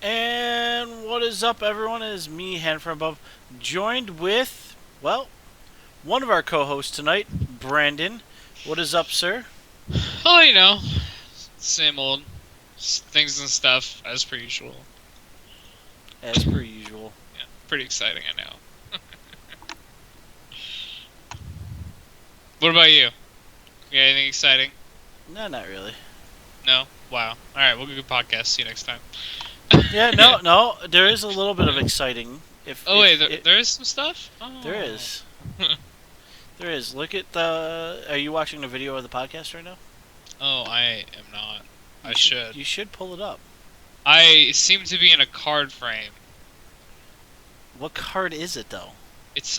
And what is up, everyone? It is me, Hand from Above, joined with, well, one of our co-hosts tonight, Brandon. What is up, sir? Oh, same old things and stuff as per usual. As per usual. Yeah, pretty exciting, I know. What about you? You got anything exciting? No, not really. No? Wow. Alright, we'll do a podcast. See you next time. Yeah, no. There is a little bit of exciting. Oh, wait, there is some stuff? There Oh. is. There is. Look at the. Are you watching the video of the podcast right now? Oh, I am not. I should. You should pull it up. I seem to be in a card frame. What card is it, though? It's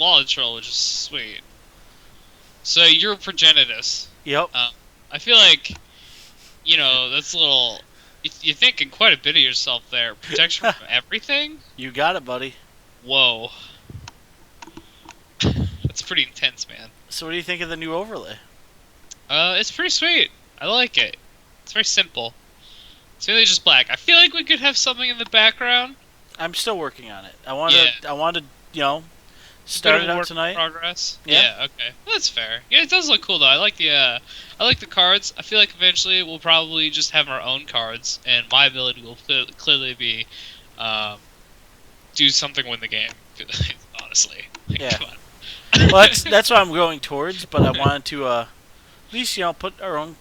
Law Troll, which is sweet. So, you're Progenitus. Yep. I feel like, that's a little... You're thinking quite a bit of yourself there. Protection from everything? You got it, buddy. Whoa. That's pretty intense, man. So what do you think of the new overlay? It's pretty sweet. I like it. It's very simple. It's really just black. I feel like we could have something in the background. I'm still working on it. I want to, start it out tonight. Progress. Yeah. Okay. Well, that's fair. Yeah, it does look cool though. I like the cards. I feel like eventually we'll probably just have our own cards, and my ability will clearly be, do something win the game. Honestly. Yeah. Come on. Well, that's what I'm going towards. But I wanted to at least put our own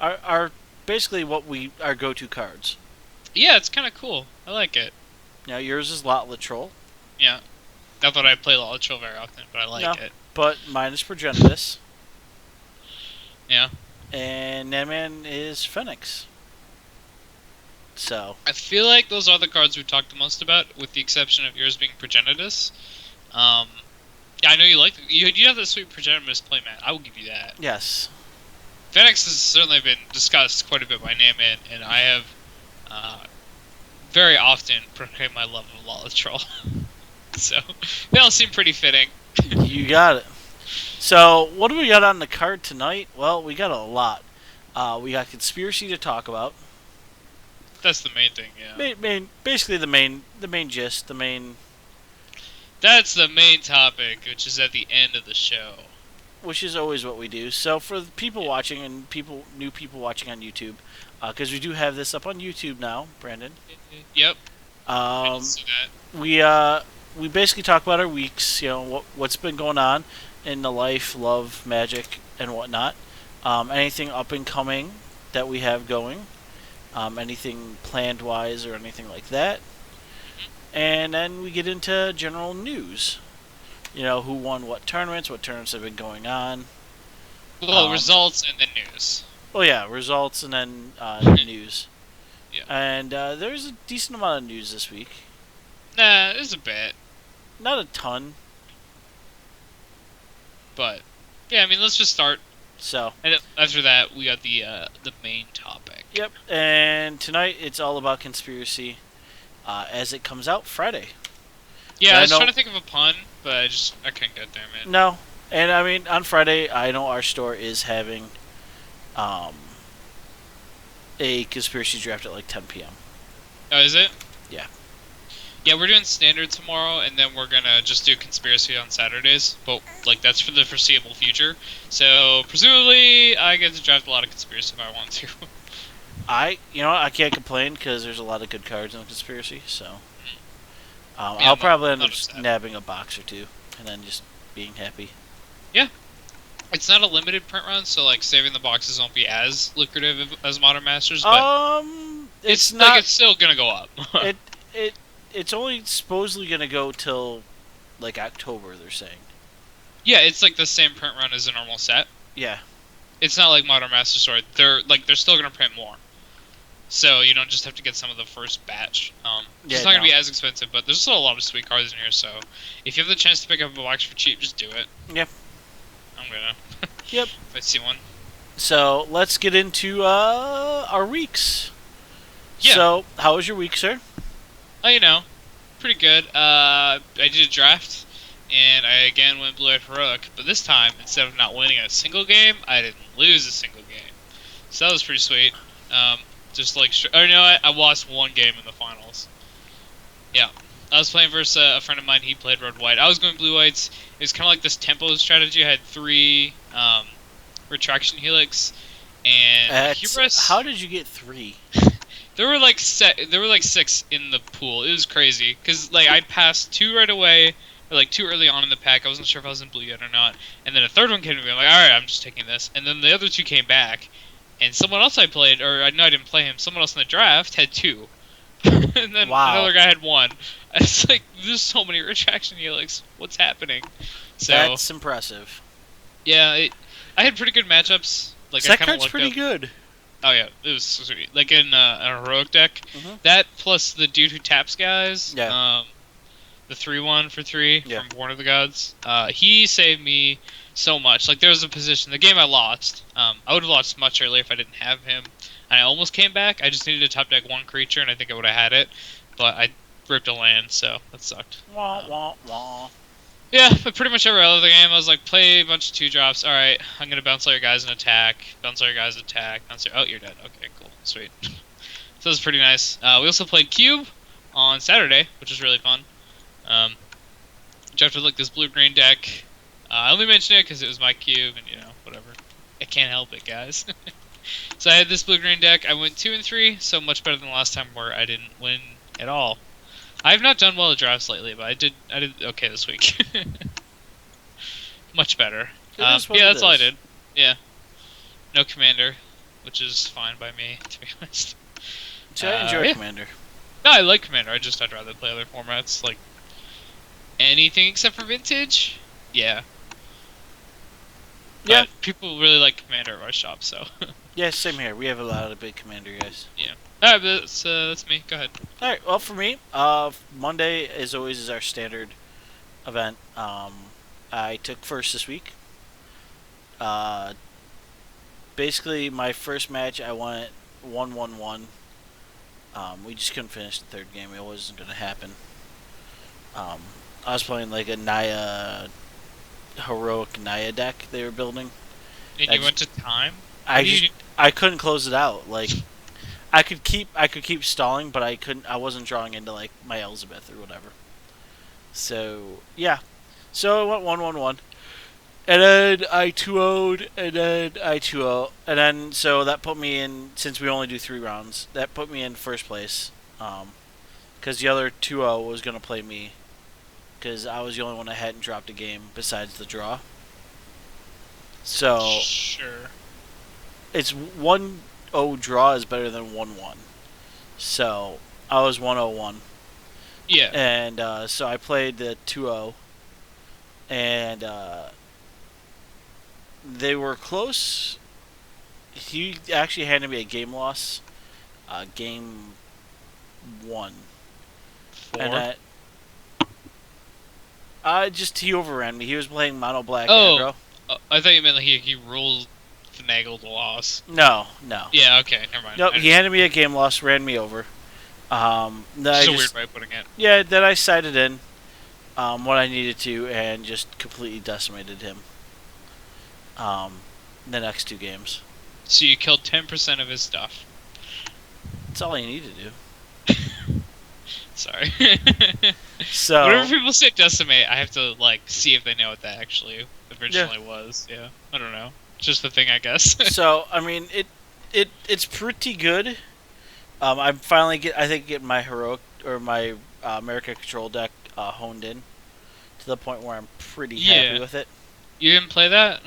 our basically our go-to cards. Yeah, it's kind of cool. I like it. Now yours is Lot Troll. Yeah. Not that I play Law Troll very often, but I like it. But mine is Progenitus. Yeah. And Nanman is Phoenix. So I feel like those are the cards we've talked the most about, with the exception of yours being Progenitus. Yeah, I know you like you have the sweet Progenitus playmat. I will give you that. yes. Phoenix has certainly been discussed quite a bit by Nanman, and I have very often proclaimed my love of Law Troll. So they all seem pretty fitting. You got it. So, what do we got on the card tonight? Well, we got a lot. We got conspiracy to talk about. That's the main thing, yeah. Basically the main gist, the main. That's the main topic, which is at the end of the show. Which is always what we do. So, for the people watching and new people watching on YouTube, because we do have this up on YouTube now, Brandon. Yep. I can see that. We basically talk about our weeks, what's been going on in the life, love, magic, and whatnot. Anything up and coming that we have going, anything planned wise or anything like that. And then we get into general news. Who won what tournaments have been going on. Well, results and then news. Oh yeah, results and then news. Yeah. And there's a decent amount of news this week. Nah, there's a bit. Not a ton. But, yeah, let's just start. So. And after that, we got the main topic. Yep, and tonight it's all about conspiracy as it comes out Friday. Yeah, I was trying to think of a pun, but I couldn't get there, man. No, and on Friday, I know our store is having a conspiracy draft at like 10 p.m. Oh, is it? Yeah. Yeah, we're doing standard tomorrow, and then we're gonna just do conspiracy on Saturdays. But that's for the foreseeable future. So presumably, I get to draft a lot of conspiracy if I want to. I can't complain because there's a lot of good cards in the conspiracy. So I'll probably end up just nabbing a box or two, and then just being happy. Yeah. It's not a limited print run, so saving the boxes won't be as lucrative as Modern Masters. But it's not. It's still gonna go up. It's only supposedly gonna go till October. They're saying. Yeah, it's the same print run as a normal set. Yeah. It's not like Modern Masters, or they're still gonna print more. So you don't just have to get some of the first batch. It's not gonna be as expensive, but there's still a lot of sweet cards in here. So if you have the chance to pick up a box for cheap, just do it. Yep. I'm gonna. Yep. If I see one. So let's get into our weeks. Yeah. So how was your week, sir? Oh, pretty good. I did a draft, and I again went Blue-Eyed Heroic, but this time, instead of not winning a single game, I didn't lose a single game. So that was pretty sweet. Just like, oh no, I lost one game in the finals. Yeah. I was playing versus a friend of mine. He played red white. I was going blue whites. It was kind of like this tempo strategy. I had 3 retraction helix and How did you get 3? There were like 6 in the pool. It was crazy because like I passed 2 right away, or like 2 early on in the pack. I wasn't sure if I was in blue yet or not. And then a third one came to me. I'm like, all right, I'm just taking this. And then the other 2 came back, and someone else I played, or I know I didn't play him. Someone else in the draft had 2, and then another guy had 1. It's like there's so many retraction helix. What's happening? So that's impressive. Yeah, I had pretty good matchups. Like that card's pretty good. Oh yeah, it was sweet. Like in a heroic deck, that plus the dude who taps guys. Yeah. The 3/1 for 3 from Born of the Gods. He saved me so much. Like there was a position, the game I lost. I would have lost much earlier if I didn't have him. And I almost came back. I just needed to top deck 1 creature, and I think I would have had it. But I ripped a land, so that sucked. Wah wah wah. Yeah, but pretty much every other game, I was like, play a bunch of 2-drops. All right, I'm gonna bounce all your guys and attack. Bounce all your guys, attack. Bounce your... Oh, you're dead. Okay, cool, sweet. So it was pretty nice. We also played Cube on Saturday, which was really fun. Drafted like this blue-green deck. I only mention it because it was my cube, and whatever. I can't help it, guys. So I had this blue-green deck. I went 2 and 3, so much better than the last time where I didn't win at all. I have not done well at drafts lately, but I did okay this week. Much better. Yeah, that's all I did. Yeah. No commander, which is fine by me, to be honest. So I enjoy Commander. No, I like Commander. I'd rather play other formats, like anything except for Vintage. Yeah. But people really like Commander at our shop, so. Yeah, same here. We have a lot of big Commander guys. Yeah. Alright, that's me. Go ahead. Alright, well, for me, Monday, as always, is our standard event. I took first this week. Basically, my first match, I won it 1-1-1. We just couldn't finish the third game. It wasn't going to happen. I was playing like a heroic Naya deck they were building. And you went to time? I couldn't close it out. Like, I could keep stalling, but I wasn't drawing into like my Elizabeth or whatever. So yeah, so it went 1-1-1, and then I 2-0'd, and then I 2-0, and then so that put me in, since we only do 3 rounds. That put me in first place, because the other 2-0 was gonna play me, because I was the only one that hadn't dropped a game besides the draw. So sure, it's 1-0 draw is better than 1-1. So I was 1-0-1. Yeah. And so I played the 2-0, and they were close. He actually handed me a game loss, game 1. 4? And he overran me. He was playing mono black aggro. I thought you meant like he rolled finagled a loss. No. Yeah, okay, never mind. Nope, he handed me a game loss, ran me over. That's a weird way of putting it. Yeah, then I sided in what I needed to and just completely decimated him the next 2 games. So you killed 10% of his stuff. That's all you need to do. Sorry. So whenever people say decimate, I have to like see if they know what that actually originally was. Yeah, I don't know. It's just the thing, I guess. So I mean, it's pretty good. I'm finally getting my heroic or my America Control deck honed in to the point where I'm pretty happy with it. You didn't play that?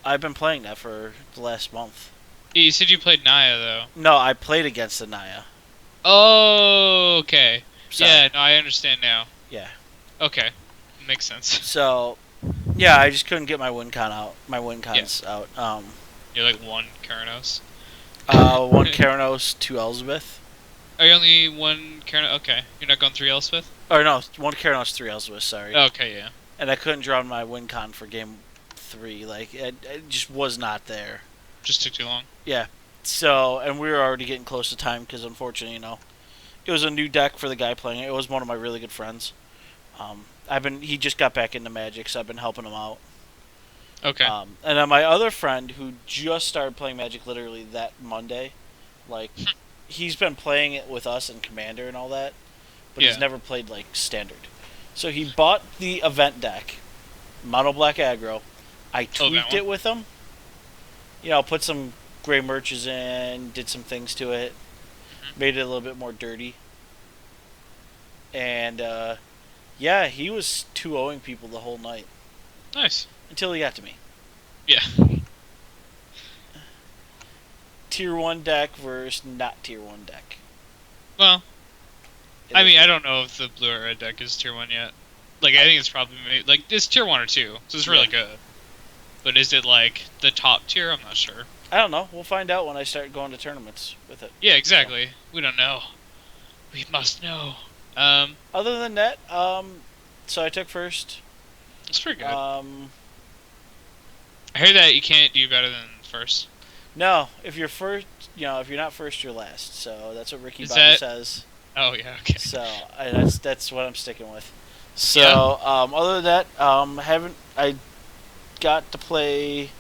I've been playing that for the last month. You said you played Naya though. No, I played against the Naya. Oh, okay. Sorry. Yeah, no, I understand now. Yeah. Okay, makes sense. So, yeah, I just couldn't get my win con out. My win cons out. You're like 1 Keranos. 1 Keranos, 2 Elizabeth. Are you only 1 Keranos? Okay, you're not going 3 Elspeth? Or no, 1 Keranos, 3 Elizabeth. Sorry. Okay, yeah. And I couldn't draw my win con for game 3. Like it just was not there. Just took too long. Yeah. So, and we were already getting close to time because unfortunately, it was a new deck for the guy playing it. It was one of my really good friends. He just got back into Magic, so I've been helping him out. Okay. And then my other friend who just started playing Magic literally that Monday, like he's been playing it with us in Commander and all that, but he's Yeah. never played like Standard. So he bought the event deck, Mono Black Aggro. I Oh, that tweaked one? it with him. Put some gray merches in, did some things to it, made it a little bit more dirty. And yeah, he was 2-0ing people the whole night Nice. until he got to me. Yeah. Tier 1 deck versus not Tier 1 deck. Well, It I is- mean, I don't know if the blue or red deck is tier 1 yet. Like, I think it's probably like it's tier 1 or 2, so it's really Yeah. good. But is it like the top tier? I'm not sure. I don't know. We'll find out when I start going to tournaments with it. Yeah, exactly. We don't know. We must know. Other than that, so I took first. It's pretty good. Um, I heard that you can't do better than first. no, if you're first, if you're not first, you're last. So that's what Ricky Is Bobby that- says. Oh yeah, okay. So that's what I'm sticking with. So Yeah. other than that, I got to play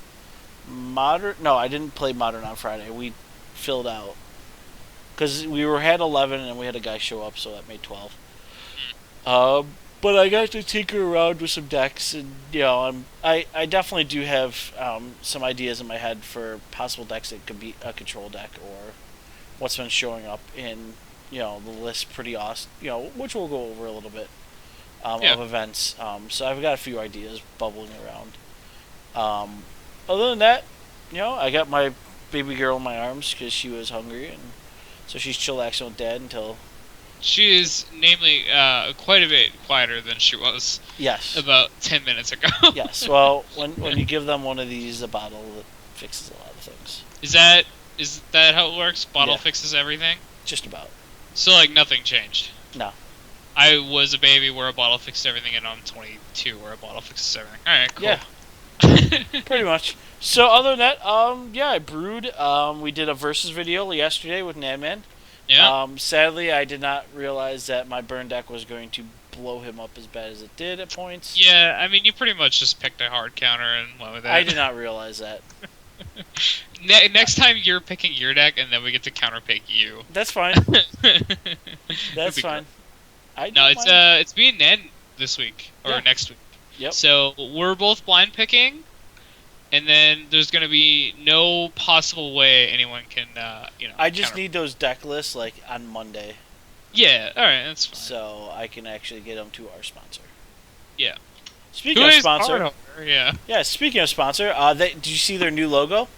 Modern. No, I didn't play Modern on Friday. We filled out because had 11 and we had a guy show up, so that made 12. But I got to tinker around with some decks, and I definitely do have some ideas in my head for possible decks that could be a control deck or what's been showing up in the list pretty awesome. Which we'll go over a little bit Yeah. of events. So I've got a few ideas bubbling around. Other than that, I got my baby girl in my arms because she was hungry, and so she's chillaxing with Dad until. She is, namely, quite a bit quieter than she was Yes. about 10 minutes ago. Yes. Well, when you give them one of these, a bottle, it fixes a lot of things. Is that how it works? Bottle Yeah. fixes everything? Just about. So, like, nothing changed? No. I was a baby where a bottle fixed everything, and I'm 22 where a bottle fixes everything. Alright, cool. Yeah. Pretty much. So other than that, I brewed. We did a versus video yesterday with Nadman. Yeah. Sadly, I did not realize that my burn deck was going to blow him up as bad as it did at points. Yeah, I mean, you pretty much just picked a hard counter and went with it. I did not realize that. Next time you're picking your deck, and then we get to counterpick you. That's fine. That's be fine. I No, don't mind. it's me and Ned this week or Yeah. next week. Yep. So we're both blind picking, and then there's gonna be no possible way anyone can, I just counter- need those deck lists like on Monday, Yeah. All right, that's fine. so I can actually get them to our sponsor. Yeah. Speaking Who of is sponsor, Card Holder? Yeah. yeah. Speaking of sponsor, did you see their new logo?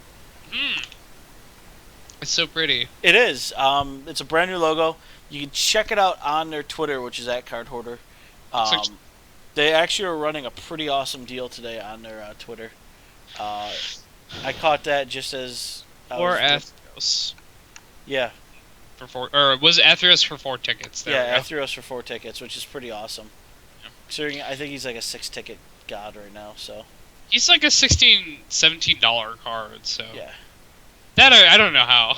It's so pretty. It is. It's a brand new logo. You can check it out on their Twitter, which is @cardhoarder. Looks They actually are running a pretty awesome deal today on their Twitter. I caught that just as. Or Athros Yeah, for 4, or was it Athros for 4 tickets? There yeah, we go. Athreos for 4 tickets, which is pretty awesome. Yeah. Considering I think he's like a 6-ticket god right now, so He's like a $16, $17 card, so yeah. that I don't know how.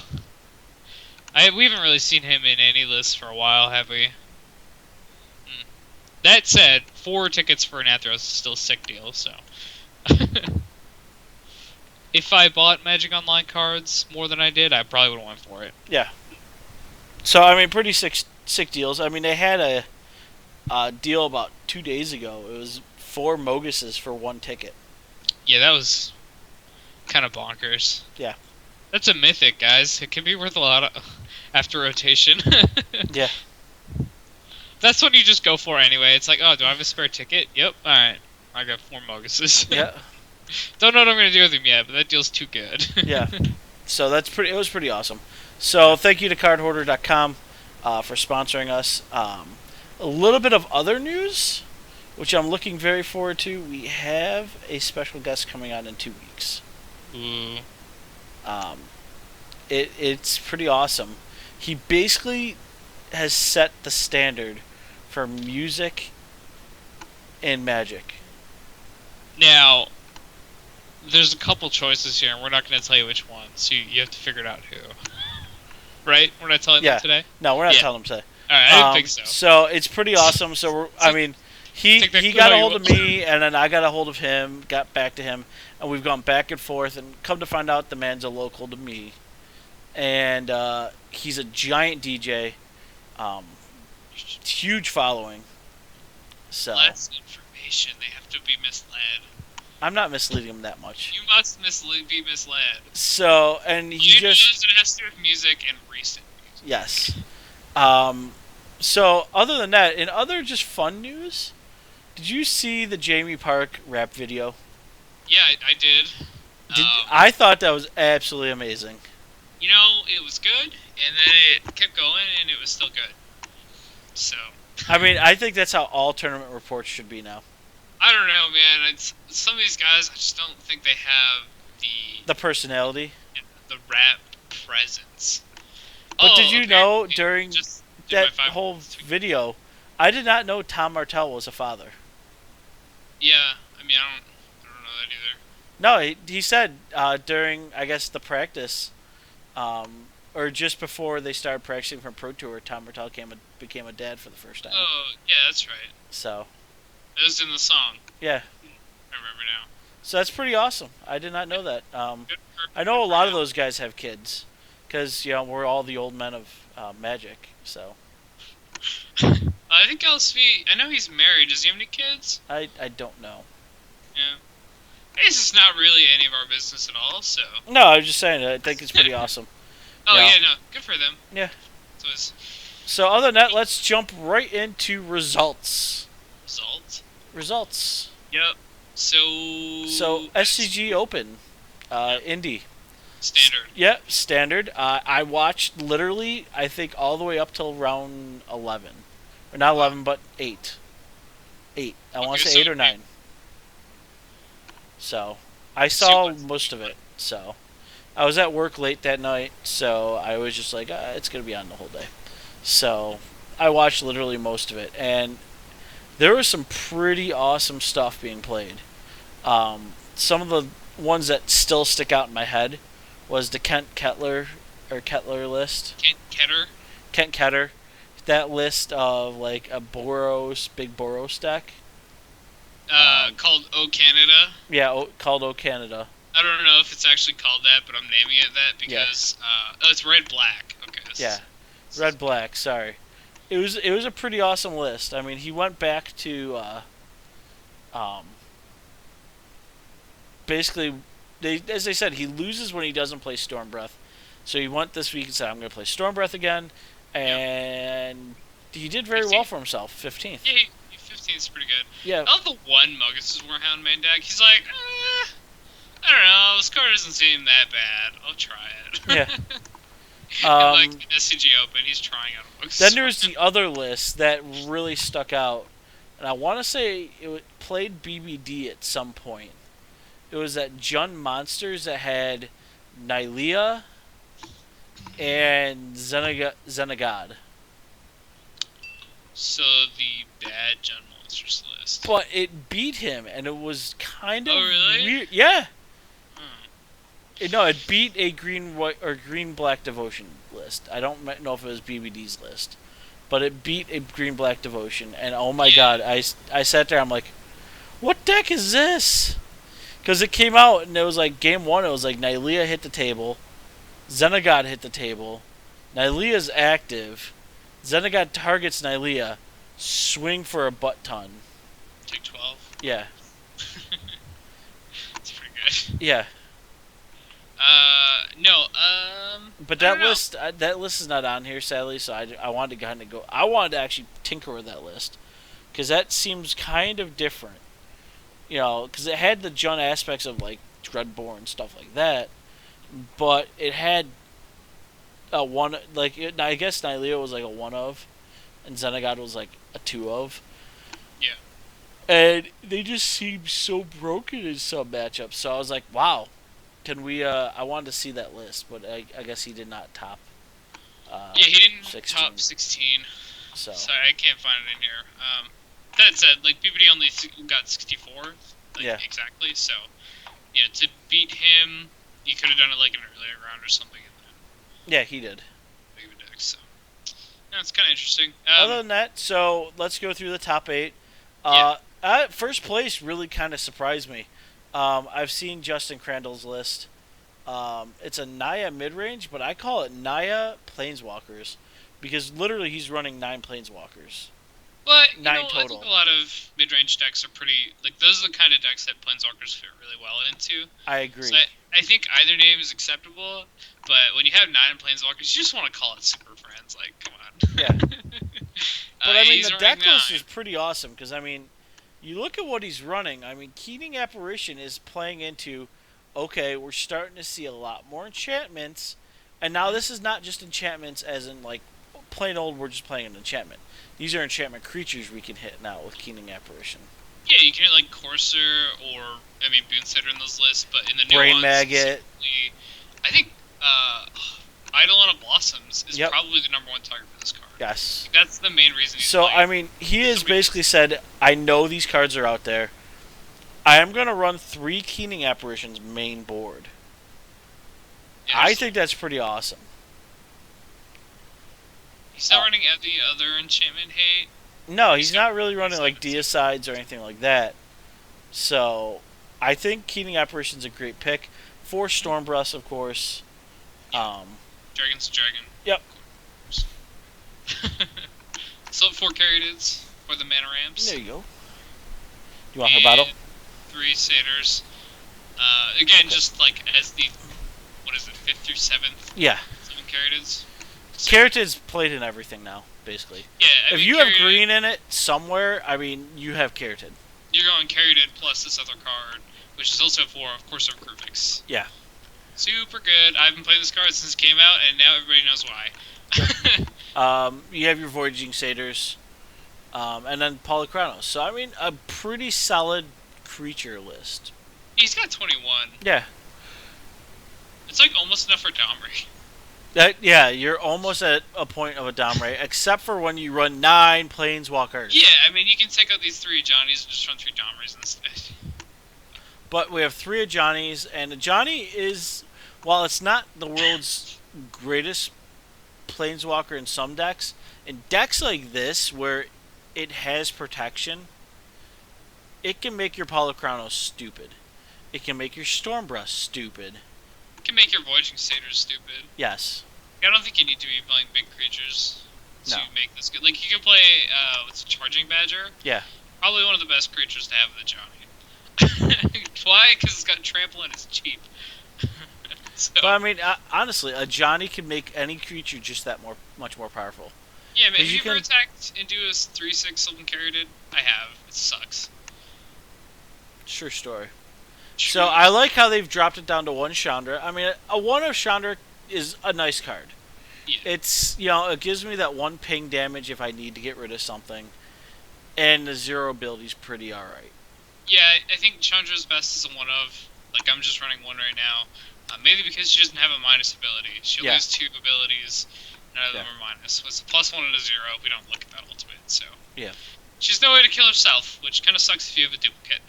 We haven't really seen him in any lists for a while, have we? That said, 4 tickets for an Athros is still a sick deal, so. If I bought Magic Online cards more than I did, I probably would have went for it. Yeah. So I mean, pretty sick deals. I mean, they had a deal about 2 days ago. It was 4 Moguses for 1 ticket. Yeah, that was kind of bonkers. Yeah. That's a mythic, guys. It can be worth a lot after rotation. Yeah. That's what you just go for anyway. It's like, oh, do I have a spare ticket? Yep. All right. I got 4 Moguses. Yeah. Don't know what I'm gonna do with them yet, but that deal's too good. Yeah. So it was pretty awesome. So thank you to cardhoarder.com for sponsoring us. A little bit of other news, which I'm looking very forward to. We have a special guest coming on in 2 weeks. Ooh. It's pretty awesome. He basically has set the standard for music and Magic. Now, there's a couple choices here, and we're not going to tell you which one, so you have to figure it out who. Right? We're not telling Yeah. them today? No, we're not Yeah. telling him today. Alright, I didn't think so. So it's pretty awesome. So he Take that he clue got how a you hold of will. me, and then I got a hold of him, got back to him, and we've gone back and forth. And come to find out, the man's a local to me, and he's a giant DJ, um, huge following. So Less information. They have to be misled. I'm not misleading him that much. You must be misled. So, and he You just it has to do with music and recent music. yes. Um, so other than that, in other just fun news, did you see the Jamie Park rap video? Yeah, I did. I thought that was absolutely amazing. You know, it was good, and then it kept going, and it was still good. So. I mean, I think that's how all tournament reports should be now. I don't know, man. Some of these guys, I just don't think they have the personality, the rap presence. But did you know during that whole video, I did not know Tom Martell was a father. Yeah, I mean, I don't know that either. No, he said during, I guess, the practice, or just before they started practicing for Pro Tour, Tom Martell became a dad for the first time. Oh, yeah, that's right. So. It was in the song. Yeah. I remember now. So that's pretty awesome. I did not know that. I know a lot of those guys have kids, because we're all the old men of Magic. So. I think LSV. I know he's married. Does he have any kids? I don't know. Yeah. This is not really any of our business at all. So. No, I was just saying. I think it's pretty awesome. Oh yeah, no, good for them. Yeah. So other than that, let's jump right into results. Results. Yep. So SCG Open, Indy. Standard. Yep, standard. I watched literally, I think, all the way up till round 11. Or not 11, but 8. 8. I want to say 8 or 9. So, I saw most of it. So, I was at work late that night, so I was just like, it's going to be on the whole day. So, I watched literally most of it. And there was some pretty awesome stuff being played. Some of the ones that still stick out in my head was the Kent Kettler list. Kent Ketter. That list of like a big Boros deck. Called O Canada. Yeah, called O Canada. I don't know if it's actually called that, but I'm naming it that because it's red black. Okay. Yeah, red black. Sorry. It was a pretty awesome list. I mean, he went back to basically, as they said, he loses when he doesn't play Stormbreath. So he went this week and said, I'm going to play Stormbreath again, and he did very 15th. well for himself. 15th. Yeah, 15th is pretty good. Yeah. I love the one Muggus' Warhound main deck. He's like, I don't know, this card doesn't seem that bad. I'll try it. Yeah. And like SCG Open, he's trying out a Muggus. Then there's the other list that really stuck out, and I want to say it played BBD at some point. It was that Jund Monsters that had Nylea and Zenagad. So the bad Jund Monsters list. But it beat him, and it was kind of really? weird. Yeah. No, it beat a green black devotion list. I don't know if it was BBD's list, but it beat a green black devotion. And oh my god, I sat there. I'm like, what deck is this? Because it came out and it was like game 1. It was like Nylea hit the table, Zenagad hit the table, Nylea's active, Zenagad targets Nylea, swing for a butt ton. Take 12. Yeah. That's pretty good. Yeah. No, but that list is not on here, sadly. So I wanted to kind of go. I wanted to actually tinker with that list because that seems kind of different. Because it had the Jund aspects of like Dreadbore and stuff like that, but it had a one I guess Nylea was like a 1 of, and Zenagad was like a 2 of. Yeah. And they just seemed so broken in some matchups. So I was like, wow. Can we? I wanted to see that list, but I guess he did not top. Yeah, he didn't 16. top 16. So I can't find it in here. That said, like BBD only got 64. Yeah. Exactly. So, to beat him, you could have done it like an earlier round or something. Yeah, he did. Big of a deck. So, it's kind of interesting. Other than that, so let's go through the top 8. First place really kind of surprised me. I've seen Justin Crandall's list. It's a Naya mid range, but I call it Naya Planeswalkers because literally he's running 9 Planeswalkers, But, nine I think total. a lot of mid-range decks are pretty... Like, those are the kind of decks that Planeswalkers fit really well into. I So agree. I think either name is acceptable, but when you have 9 Planeswalkers, you just want to call it Super Friends. Like, come Yeah, on. but I mean the He's running deck list 9. is pretty awesome because I mean, you look at what he's running. I mean, Keening Apparition is playing into. Okay, we're starting to see a lot more enchantments, and now Mhm. this is not just enchantments as in like plain old. We're just playing an enchantment. These are enchantment creatures we can hit now with Keening Apparition. Yeah, you can hit, like, Courser or, I mean, Boonsetter in those lists, but in the new Brain ones, Maggot. specifically, I think, Eidolon of Blossoms is Yep. probably the number one target for this card. Yes. That's the main reason he's So playing. I mean, he has Somebody basically said, "I know these cards are out there. I am going to run 3 Keening Apparitions main board." yeah, I think that's pretty awesome. he's not Uh, running any other enchantment hate. no, He's he's got not really running like 17. Deicides or anything like that. So I think Keening Apparition's a great pick for Stormbrust, of course. Yeah, Um, Dragon's a dragon. yep. So 4 Caryatids for the mana ramps. There you go. You want her battle? And 3 Satyrs. Again, Okay. just like as the, what is it, 5th through 7th? Yeah. 7 Caryatids. So, Caryatid's played in everything now, basically. yeah, I If mean, you have Caryatid, green in it somewhere, I mean, you have Caryatid. you're going Caryatid plus this other card, which is also for, of course, Recruitix. Yeah. Super good. I've been playing this card since it came out, and now everybody knows why. You have your Voyaging Satyrs, and then Polychronos. So, I mean, a pretty solid creature list. He's got 21. Yeah. It's like almost enough for Domri. Yeah, you're almost at a point of a Domray, except for when you run 9 Planeswalkers. Yeah, I mean, you can take out these 3 Johnnies and just run 3 Domris instead. But we have 3 Ajani's, and Ajani is, while it's not the world's greatest Planeswalker in some decks, in decks like this, where it has protection, it can make your Polychronos stupid. It can make your Stormbrust stupid. You can make your Voyaging Satyrs stupid. Yes. I don't think you need to be playing big creatures to No. make this good. Like, you can play, what's it, Charging Badger? Yeah. Probably one of the best creatures to have with a Johnny. Why? Because it's got trample and it's cheap. So, But I mean, honestly, Ajani can make any creature just that much more powerful. yeah, man, 'cause have you you ever can- attacked into a 3/6 Sylvan Caryatid? I have. It sucks. Sure story. So I like how they've dropped it down to 1 Chandra. I mean, a 1 of Chandra is a nice card. Yeah. It's, it gives me that 1 ping damage if I need to get rid of something. And the 0 ability's pretty alright. Yeah, I think Chandra's best is a 1 of. Like, I'm just running 1 right now. Mainly because she doesn't have a minus ability. She'll Yeah. lose 2 abilities. None of them Yeah. are minus. So it's a +1 and a 0. We don't look at that ultimate, so. Yeah. She's no way to kill herself, which kind of sucks if you have a duplicate.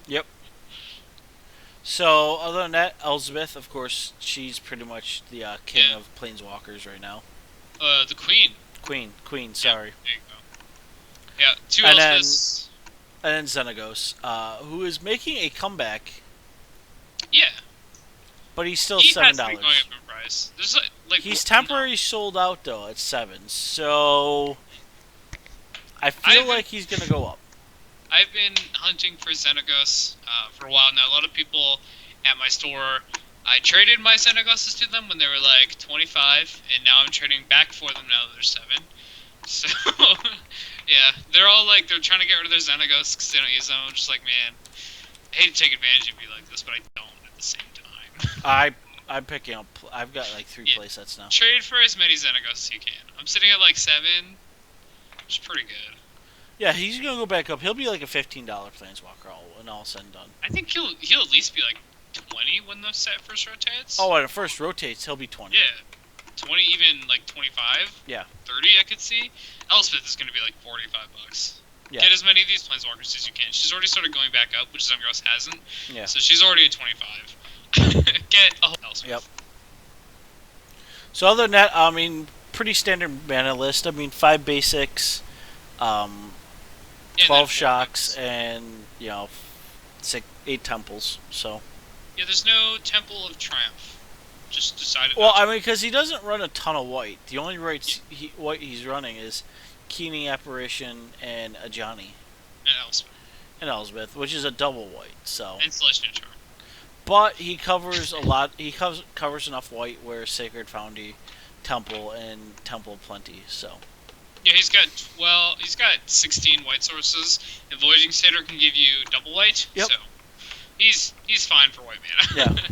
Yep. So, other than that, Elizabeth, of course, she's pretty much the king Yeah. of Planeswalkers right now. The Queen. Queen, sorry. There you go. Yeah, 2 And then- Elspeths. And then Xenagos, who is making a comeback, Yeah. but he's still He has $7. to be going up in price. There's like He's temporarily sold out though at 7, so I feel I've- like he's gonna go up. I've been hunting for Xenagos for a while now. A lot of people at my store, I traded my Xenagoses to them when they were like 25, and now I'm trading back for them now that they're 7. So, yeah, they're all like, they're trying to get rid of their Xenagos because they don't use them. I'm just like, man, I hate to take advantage of you like this, but I don't at the same time. I'm picking up. I've got like 3 Yeah. playsets now. Trade for as many Xenagos as you can. I'm sitting at like 7, which is pretty good. Yeah, he's gonna go back up. He'll be like a $15 Planeswalker when all said and done. I think he'll at least be like 20 when the set first rotates. Oh, when it first rotates, he'll be 20. Yeah, 20, even like 25. Yeah. 30, I could see. Elspeth is going to be like $45. Yeah. Get as many of these Planeswalkers as you can. She's already started going back up, which Zemgros hasn't. Yeah. So she's already at 25. Get a whole Elspeth. Yep. So other than that, I mean, pretty standard mana list. I mean, 5 basics, Yeah, 12 that shocks, four and 6 8 temples. So. Yeah, there's no Temple of Triumph. Just decided Well, not I to. mean, because he doesn't run a ton of white. The only Yeah, white he's running is Keening Apparition and Ajani and Elspeth. and Elsbeth, which is a double white. So, And Celestial Charm. but he covers a lot. He covers enough white where Sacred Foundry, Temple, and Temple plenty. So. Yeah, he's got 16 white sources, and Voyaging Satyr can give you double white, Yep. so he's fine for white mana. Yeah.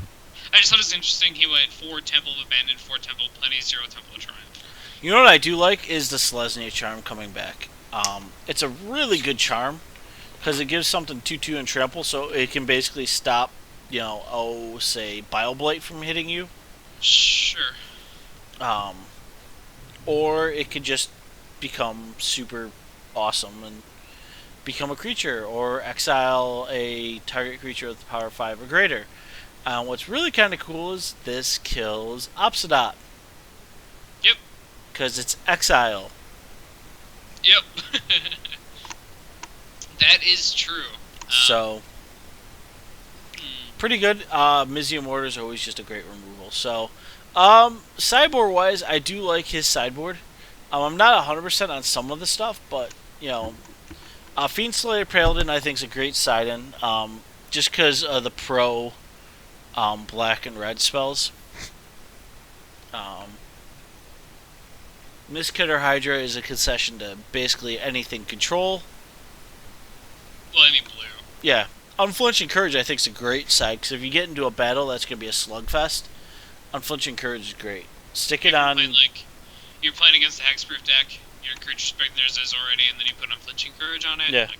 I just thought it was interesting. He went 4 Temple of Abandon, 4 Temple of Plenty, 0 Temple of Triumph. You know what I do like is the Selesnya charm coming back. It's a really good charm because it gives something 2/2 and trample, so it can basically stop, say Bile from hitting you. Sure. Um, or it could just become super awesome and become a creature, or exile a target creature with power 5 or greater. What's really kind of cool is this kills Obsidian. Yep. Because it's exile. Yep. That is true. So, pretty good. Mizium Order is always just a great removal. So, sideboard wise, I do like his sideboard. I'm not 100% on some of the stuff, but, Fiend Slayer Paladin I think is a great side-in. Just because of the pro black and red spells. Mistcutter Hydra is a concession to basically anything control. Well, any blue. Yeah. Unflinching Courage I think is a great side, because if you get into a battle that's going to be a slugfest, Unflinching Courage is great. Stick it on... You're playing against a Hexproof deck, your creature's bigger than theirs already, and then you put Unflinching Courage on it. Yeah.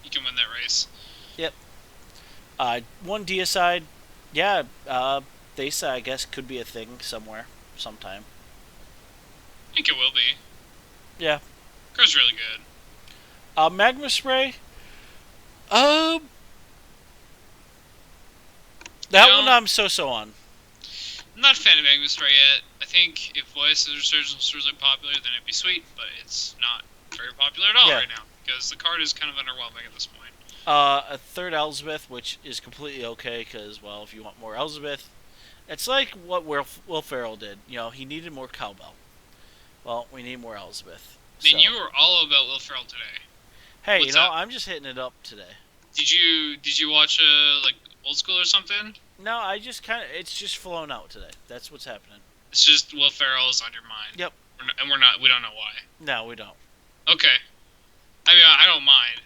You can win that race. Yep. One deicide, yeah, Thesa I guess could be a thing somewhere, sometime. I think it will be. Yeah. Card's really good. Magma Spray. That one I'm so on. I'm not a fan of Magma Spray yet. I think if Voice of Resurgence was really popular, then it'd be sweet, but it's not very popular at all right now, because the card is kind of underwhelming at this point. A third Elizabeth, which is completely okay, because, well, if you want more Elizabeth, it's like what Will Ferrell did. He needed more cowbell. Well, we need more Elizabeth. Then you were all about Will Ferrell today. Hey, What's up? I'm just hitting it up today. Did you watch Old School or something? No, I just it's just flown out today. That's what's happening. It's just Will Ferrell is on your mind. Yep. We don't know why. No, we don't. Okay. I mean, I don't mind.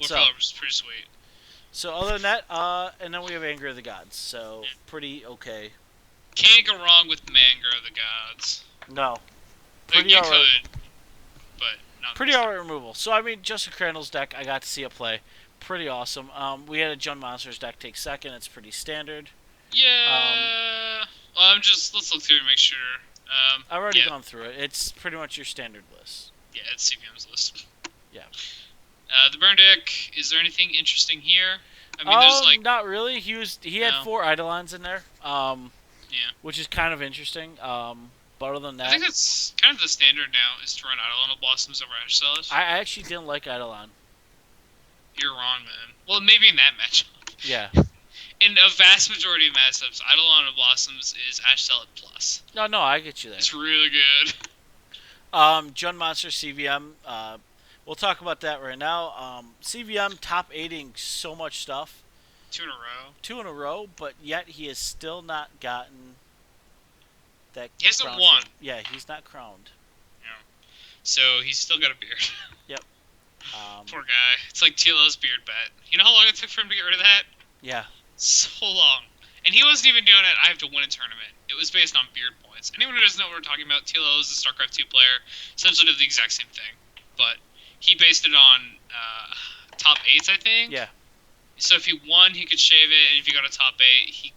Will Ferrell was pretty sweet. So other than that, and then we have Anger of the Gods. So pretty okay. Can't go wrong with Anger of the Gods. No. Pretty you could, but not pretty alright removal. So I mean, Justin Crandall's deck, I got to see it play. Pretty awesome. We had a Jund Monsters deck take second. It's pretty standard. Yeah. Well, let's look through and make sure. I've already gone through it. It's pretty much your standard list. Yeah, it's CVM's list. Yeah. The burn deck. Is there anything interesting here? I mean, there's not really. He had 4 Eidolons in there. Yeah. Which is kind of interesting. But other than that, I think that's kind of the standard now is to run Eidolon Blossoms over Ash Cells. I actually didn't like Eidolon. You're wrong, man. Well, maybe in that matchup. Yeah. In a vast majority of matchups, Eidolon Blossoms is Ash Cell plus. No, I get you there. It's really good. Jund Monster CVM. We'll talk about that right now. CVM top 8ing so much stuff. 2 in a row. 2 in a row, but yet he has still not gotten that. He hasn't won. Yeah, he's not crowned. Yeah. So he's still got a beard. Yep. Poor guy. It's like TLO's beard bet. You know how long it took for him to get rid of that? Yeah. So long. And he wasn't even doing it, I have to win a tournament. It was based on beard points. Anyone who doesn't know what we're talking about, TLO is a StarCraft 2 player, essentially did the exact same thing. But he based it on top 8s, I think. Yeah. So if he won, he could shave it, and if he got a top 8, he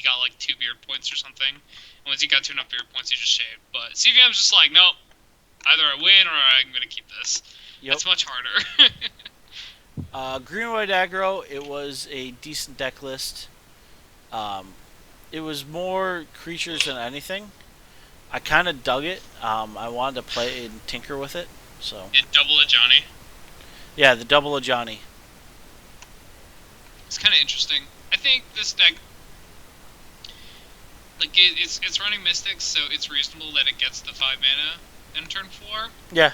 got 2 beard points or something. And once he got to enough beard points, he just shaved. But CVM's just like, nope, either I win or I'm going to keep this. Yep. It's much harder. Green-white aggro, it was a decent deck list. It was more creatures than anything. I kind of dug it. I wanted to play and tinker with it. So. Double a Johnny. Yeah, the double of Johnny. It's kind of interesting. I think this deck, like it's running Mystics, so it's reasonable that it gets the 5 mana in turn 4. Yeah.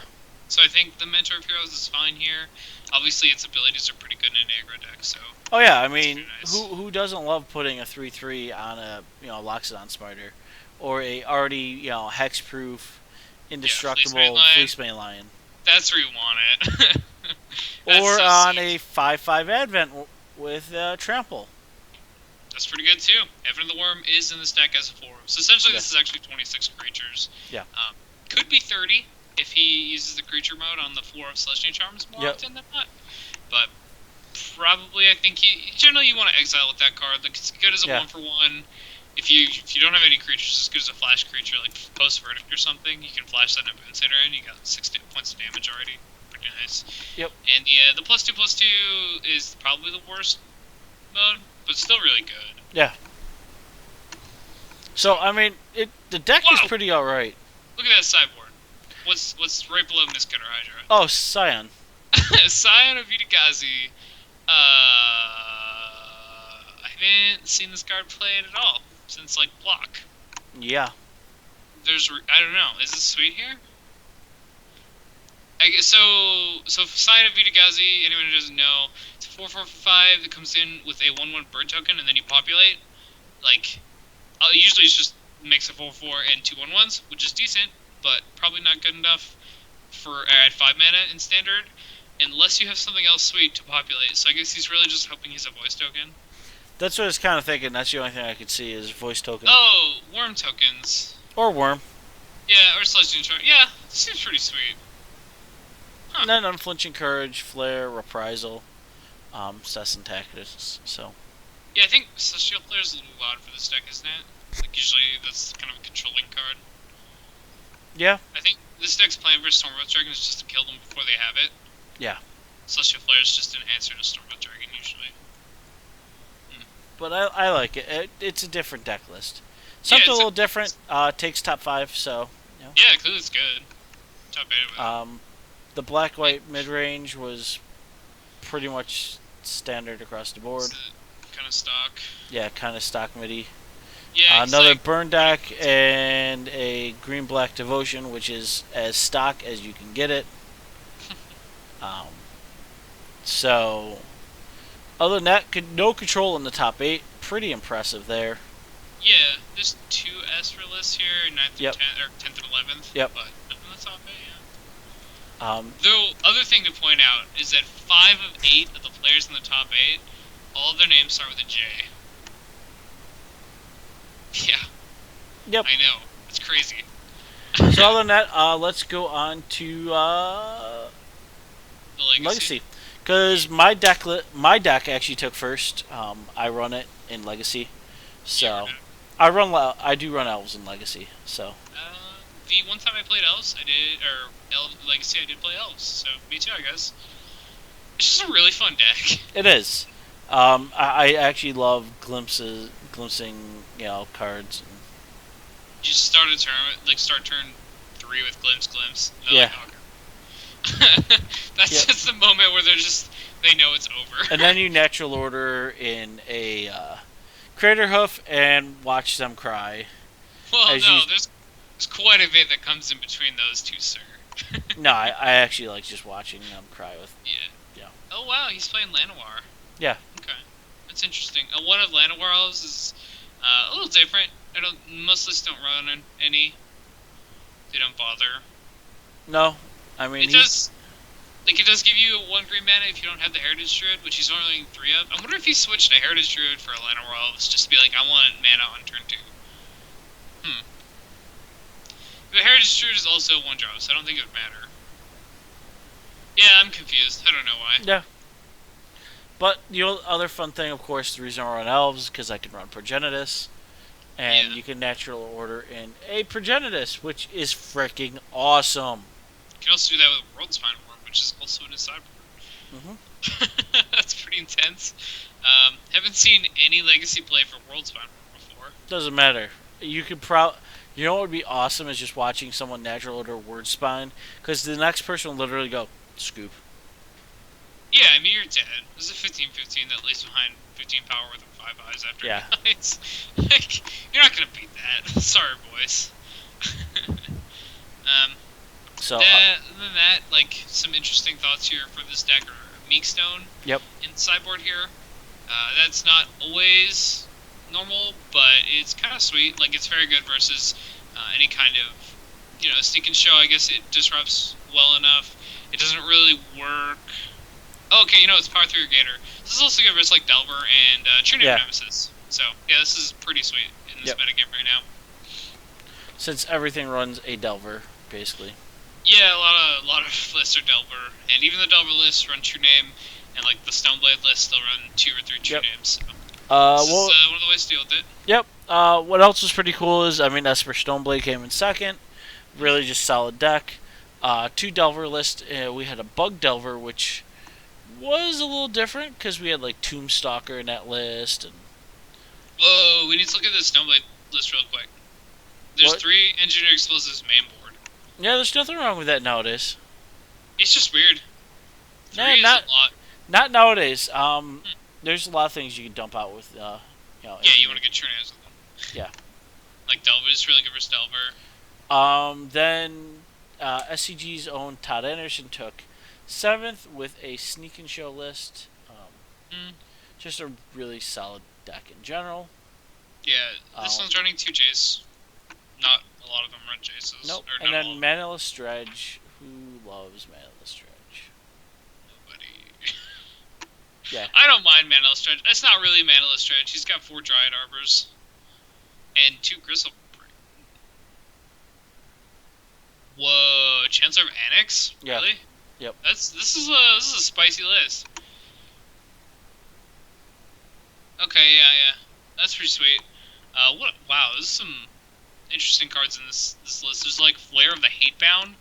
So I think the Mentor of Heroes is fine here. Obviously, its abilities are pretty good in an aggro deck, so. Oh yeah, I mean, Nice. who doesn't love putting a 3/3 on a Loxodon Spider, or a already hexproof, indestructible Fleecemane Lion, That's where you want it. or so on sweet. a 5/5 Advent with Trample. That's pretty good too. Advent of the Worm is in this deck as a 4. So essentially, Yeah. this is actually 26 creatures. Yeah. Could be 30 if he uses the creature mode on the 4 of Celestial Charms more often than not. But probably, I think generally you want to exile with that card. Like, it's good as a 1/1. If you don't have any creatures as good as a flash creature, like Post Verdict or something, you can flash that in a Boonsander and you got 6 points of damage already. Pretty nice. Yep. And the +2/+2 is probably the worst mode, but still really good. Yeah. So I mean, the deck is pretty alright. Look at that sideboard. What's right below Mistcutter Hydra? Oh, Scion. Scion of Vitagazi. I haven't seen this card played at all since like Block. Yeah. I don't know. Is this sweet here? I guess so. Scion of Vitagazi. Anyone who doesn't know, it's a 4/4/5 that comes in with a 1/1 bird token, and then you populate. Like, usually it's just makes a 4/4 and 2 1/1s, which is decent, but probably not good enough for at 5 mana in standard, unless you have something else sweet to populate. So I guess he's really just hoping he's a voice token. That's what I was kind of thinking. That's the only thing I could see is voice token. Oh, worm tokens. Or worm. Yeah, or Celestial Charm. Yeah, this seems pretty sweet. Huh. And then Unflinching Courage, Flare, Reprisal, Cess and Tacitus. So. Yeah, I think Celestial Flare is a little odd for this deck, isn't it? Like, usually that's kind of a controlling card. Yeah. I think this deck's plan for Stormwrath Dragon is just to kill them before they have it. Yeah. Celestial Flare is just an answer to Stormwrath Dragon, usually. But I like it. It's a different deck list. Something a little different. Takes top 5, so. Yeah, clearly it's good. Top 8 of it. The black-white mid-range was pretty much standard across the board. Kind of stock. Yeah, kind of stock midi. Yeah, another burn deck and a green-black devotion, which is as stock as you can get it. So, other than that, no control in the top 8. Pretty impressive there. Yeah, there's 2 Esper lists here, 9th and 10th, or 10th and 11th. Yep. But in the top 8, yeah. Though, other thing to point out is that 5 of 8 of the players in the top 8, all of their names start with a J. Yeah. Yep. I know. It's crazy. So other than that, let's go on to the Legacy. Because my deck actually took first. I run it in Legacy, so I do run Elves in Legacy. So the one time I played Elves, Legacy, I did play Elves. So me too, I guess. It's just a really fun deck. It is. I actually love glimpsing cards. You just start a turn, start turn 3 with glimpse. Yeah. That's just the moment where they know it's over. And then you natural order in a Crater Hoof and watch them cry. Well, no, there's quite a bit that comes in between those two, sir. No, I actually like just watching them cry with. Yeah. Oh wow, he's playing Llanowar. Yeah. Okay, that's interesting. One of Llanowar Elves is a little different. Most lists don't run any. They don't bother. No, I mean it does give you 1 green mana if you don't have the Heritage Druid, which he's only 3 of. I wonder if he switched to Heritage Druid for Llanowar Elves just to be like, I want mana on turn 2. The Heritage Druid is also 1-drop, so I don't think it would matter. Yeah, I'm confused. I don't know why. Yeah. But the other fun thing, of course, the reason I run Elves because I can run Progenitus. And you can natural order in a Progenitus, which is freaking awesome. You can also do that with World Spine Worm, which is also in his sideboard. That's pretty intense. Haven't seen any Legacy play for World Spine Worm before. Doesn't matter. You could you know what would be awesome is just watching someone natural order Word Spine, because the next person will literally go, scoop. Yeah, I mean, you're dead. There's a 15-15 that lays behind 15 power with 5 eyes after Yeah. it dies. Like, you're not gonna beat that. Sorry, boys. um, So, other than that, like, some interesting thoughts here for this deck are Meekstone yep. in sideboard here. That's not always normal, but it's kind of sweet. Like, it's very good versus any kind of, sneak and show. I guess it disrupts well enough. It doesn't really work. Oh, okay, it's Power Through Your Gator. This is also good versus, like, Delver and True Name Nemesis. So, yeah, this is pretty sweet in this metagame right now. Since everything runs a Delver, basically. Yeah, a lot of lists are Delver, and even the Delver lists run True Name, and like the Stoneblade list still run 2 or 3 True Names. So this is one of the ways to deal with it. Yep. What else was pretty cool is, Esper Stoneblade came in second. Really just solid deck. 2 Delver list. We had a Bug Delver, which was a little different because we had like Tombstalker in that list. And whoa, we need to look at the Stoneblade list real quick. There's 3 Engineer Explosives main board. Yeah, there's nothing wrong with that nowadays. It's just weird. 3 is a lot. Not nowadays. There's a lot of things you can dump out with. Yeah, you want to get True Names with them. Yeah. Like Delver is really good versus Delver. Then SCG's own Todd Anderson took 7th with a Sneak and Show list. Just a really solid deck in general. Yeah, this one's running 2 Jace. Not a lot of them run Jaces. Nope. And then Manaless Dredge. Who loves Manaless Dredge? Nobody. Yeah. I don't mind Manaless Dredge. It's not really Manaless Dredge. He's got 4 Dryad Arbors. And 2 Gristle. Whoa, Chancellor of Annex? Yeah. Really? Yep. This is a spicy list. Okay, yeah. That's pretty sweet. Wow, there's some interesting cards in this list. There's like Flare of the Hatebound.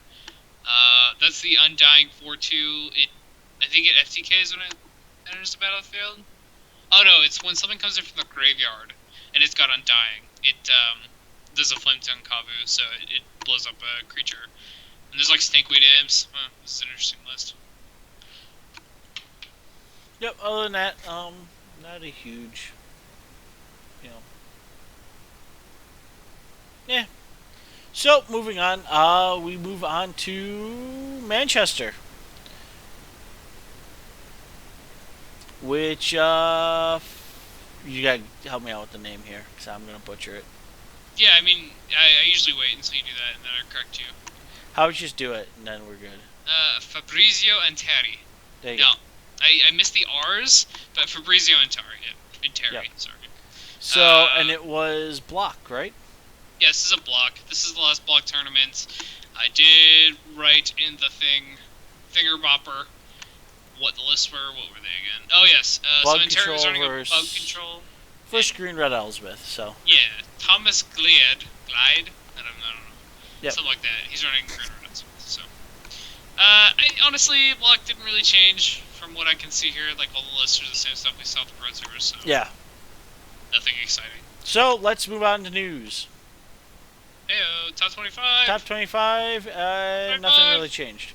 That's the Undying 4/2. I think it FTKs when it enters the battlefield. Oh no, it's when something comes in from the graveyard and it's got Undying. It does a Flame Tongue Kavu, so it blows up a creature. And there's like Stinkweed Imps. This is an interesting list. Yep. Other than that, not a huge, Yeah. So, moving on, we move on to Manchester. Which, you gotta help me out with the name here, because I'm gonna butcher it. Yeah, I mean, I usually wait until you do that, and then I correct you. How about you just do it, and then we're good. Fabrizio Anteri. There you go. I missed the R's, but Fabrizio Anteri. Anteri, sorry. So, and it was block, right? Yeah, this is a block. This is the last block tournament. I did write in the Thinger Bopper, what the lists were. What were they again? Oh, yes. So Anteri was running a Bug Control. First Green Red Elspeth, so. Yeah, Thomas Glide? I don't know. Yep. Something like that. He's running Green Red Elspeth, so. Honestly, block didn't really change from what I can see here. Like, all the lists are the same stuff we saw at the Pro Tour, so. Yeah. Nothing exciting. So, let's move on to news. Heyo, top 25. Top 25, nothing really changed.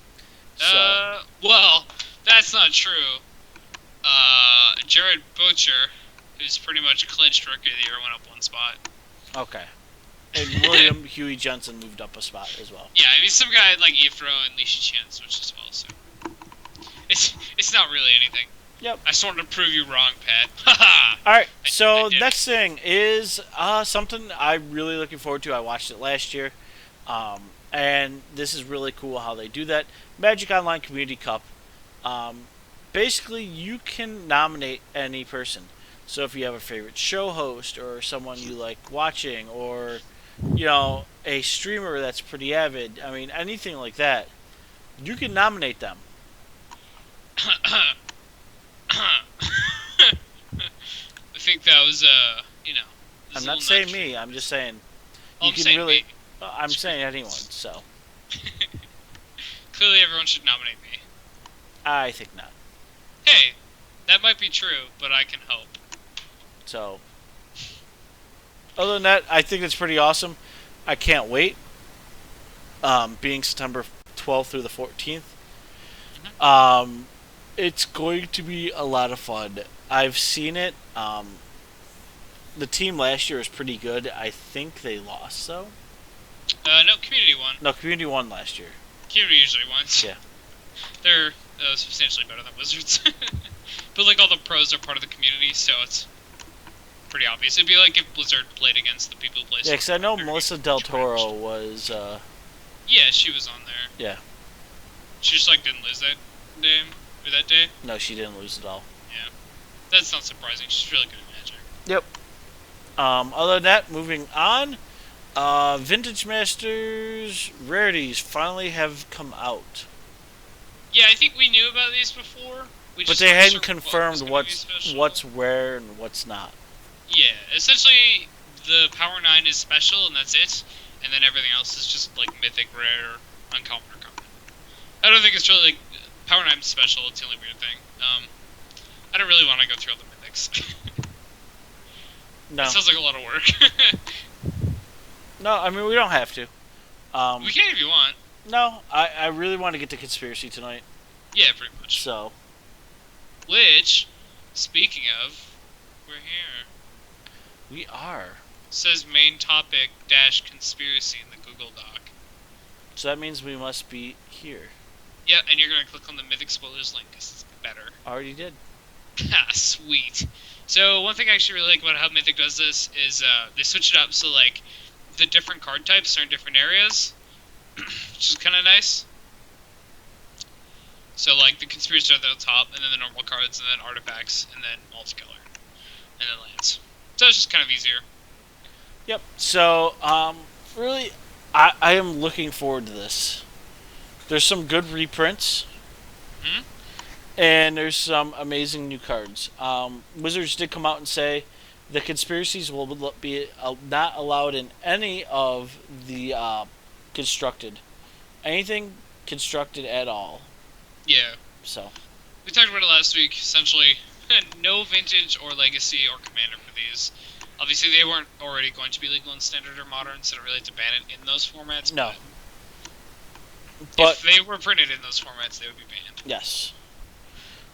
So. Well, that's not true. Jared Bocher, who's pretty much clinched Rookie of the Year, went up 1 spot. Okay. And William Huey Johnson moved up a spot as well. Yeah, I mean, some guy like Ephro and Leisha Chan switched as well, so. It's not really anything. Yep. I just wanted to prove you wrong, Pat. Haha! Alright, so next thing is something I'm really looking forward to. I watched it last year. And this is really cool how they do that. Magic Online Community Cup. Basically, you can nominate any person. So if you have a favorite show host or someone you like watching or, a streamer that's pretty avid, I mean, anything like that, you can nominate them. I think that was, I'm not saying me. I'm just saying. I'm saying anyone. So. Clearly, everyone should nominate me. I think not. Hey, that might be true, but I can hope. So. Other than that, I think it's pretty awesome. I can't wait. Being September 12th through the 14th. It's going to be a lot of fun. I've seen it. The team last year was pretty good. I think they lost though. No, Community won. No, Community won last year. Community usually wins. Yeah. They're substantially better than Wizards. But like all the pros are part of the community, so it's pretty obvious. It'd be like if Blizzard played against the people who play. Yeah, because I know Melissa Del Toro was. Yeah, she was on there. Yeah. She just like didn't lose that game or that day. No, she didn't lose at all. Yeah, that's not surprising. She's really good at Magic. Yep. Other than that, moving on. Vintage Masters rarities finally have come out. Yeah, I think we knew about these before. But they hadn't confirmed what's rare and what's not. Yeah, essentially the Power 9 is special and that's it, and then everything else is just like mythic, rare, uncommon, or common. I don't think it's really like Power 9 is special. It's the only weird thing. I don't really want to go through all the mythics. No. It sounds like a lot of work. No, I mean we don't have to. We can if you want. No, I really want to get to Conspiracy tonight. Yeah, pretty much. So. Which, speaking of, we're here. We are. It says main topic dash conspiracy in the Google Doc. So that means we must be here. Yeah, and you're going to click on the Mythic Spoilers link because it's better. Already did. Sweet. So one thing I actually really like about how Mythic does this is they switch it up so like the different card types are in different areas, which is kind of nice. So like the conspiracy are at the top, and then the normal cards, and then artifacts, and then multicolor, and then lands. So it's just kind of easier. Yep. So really, I am looking forward to this. There's some good reprints. Hmm? And there's some amazing new cards. Wizards did come out and say the conspiracies will be not allowed in any of the constructed. Anything constructed at all. Yeah. So. We talked about it last week. Essentially, no vintage or legacy or commander for these. Obviously, they weren't already going to be legal in standard or modern, so they don't really have to ban it in those formats. No. But if they were printed in those formats, they would be banned. Yes.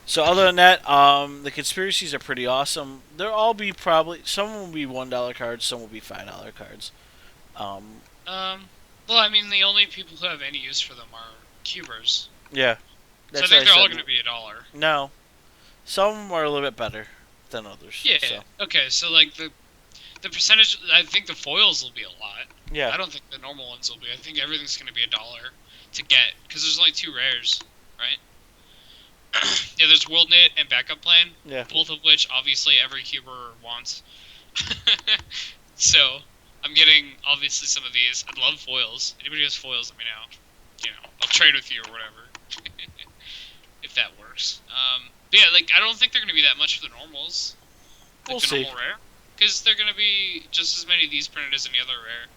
So other than that, the conspiracies are pretty awesome. They'll all be probably some will be $1 cards, some will be $5 cards. Well, I mean, the only people who have any use for them are cubers. Yeah. So I think they're all going to be $1. No. Some are a little bit better than others. Yeah. So. Okay, so like the percentage, I think the foils will be a lot. Yeah. I don't think the normal ones will be. I think everything's going to be $1 to get, because there's only 2 rares, right? Yeah, there's World Knit and Backup Plan. Yeah. Both of which, obviously, every cuber wants. So, I'm getting, obviously, some of these. I'd love foils. Anybody who has foils, let me know. You know, I'll trade with you or whatever. If that works. But yeah, like, I don't think they're going to be that much for the normals. Like We'll the see. normal rare. Because they're going to be just as many of these printed as any other rare.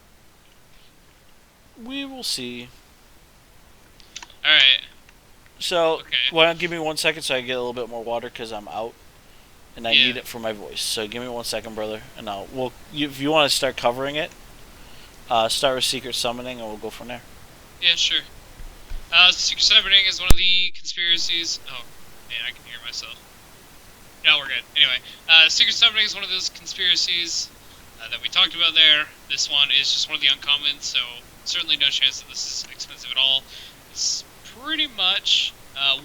We will see. Alright. So, Okay. give me 1 second so I can get a little bit more water because I'm out, and I need it for my voice. So give me 1 second, brother, and if you want to start covering it, start with Secret Summoning, and we'll go from there. Yeah, sure. Secret Summoning is one of the conspiracies. Oh, man, I can hear myself. No, we're good. Anyway, Secret Summoning is one of those conspiracies that we talked about there. This one is just one of the uncommons, so certainly no chance that this is expensive at all. It's pretty much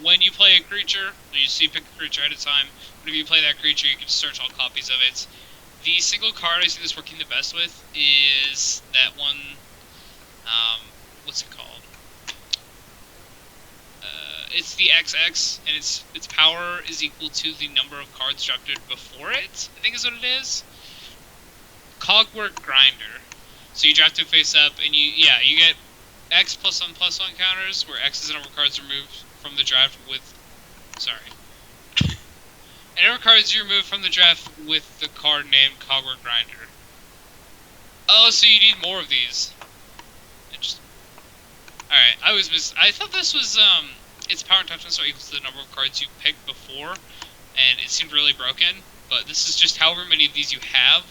when you play a creature, you pick a creature at a time. Whenever you play that creature, you can search all copies of it. The single card I see this working the best with is that one. What's it called? It's the XX, and its power is equal to the number of cards drafted before it, I think is what it is. Cogwork Grinder. So you draft it face up, and you get X +1/+1 counters, where X is the number of cards removed from the draft with... Sorry. And number of cards you remove from the draft with the card named Cogwork Grinder. Oh, so you need more of these. Interesting. Alright, I thought this was, its power and toughness are equal to the number of cards you picked before, and it seemed really broken, but this is just however many of these you have,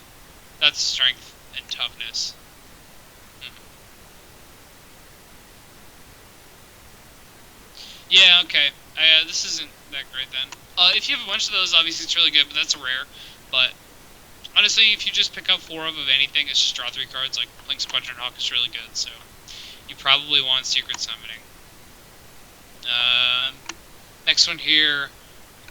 that's strength and toughness. Yeah, okay. This isn't that great then. If you have a bunch of those, obviously it's really good, but that's a rare. But honestly, if you just pick up 4 of anything, it's just draw 3 cards. Like playing Squadron Hawk is really good, so you probably want Secret Summoning. Next one here,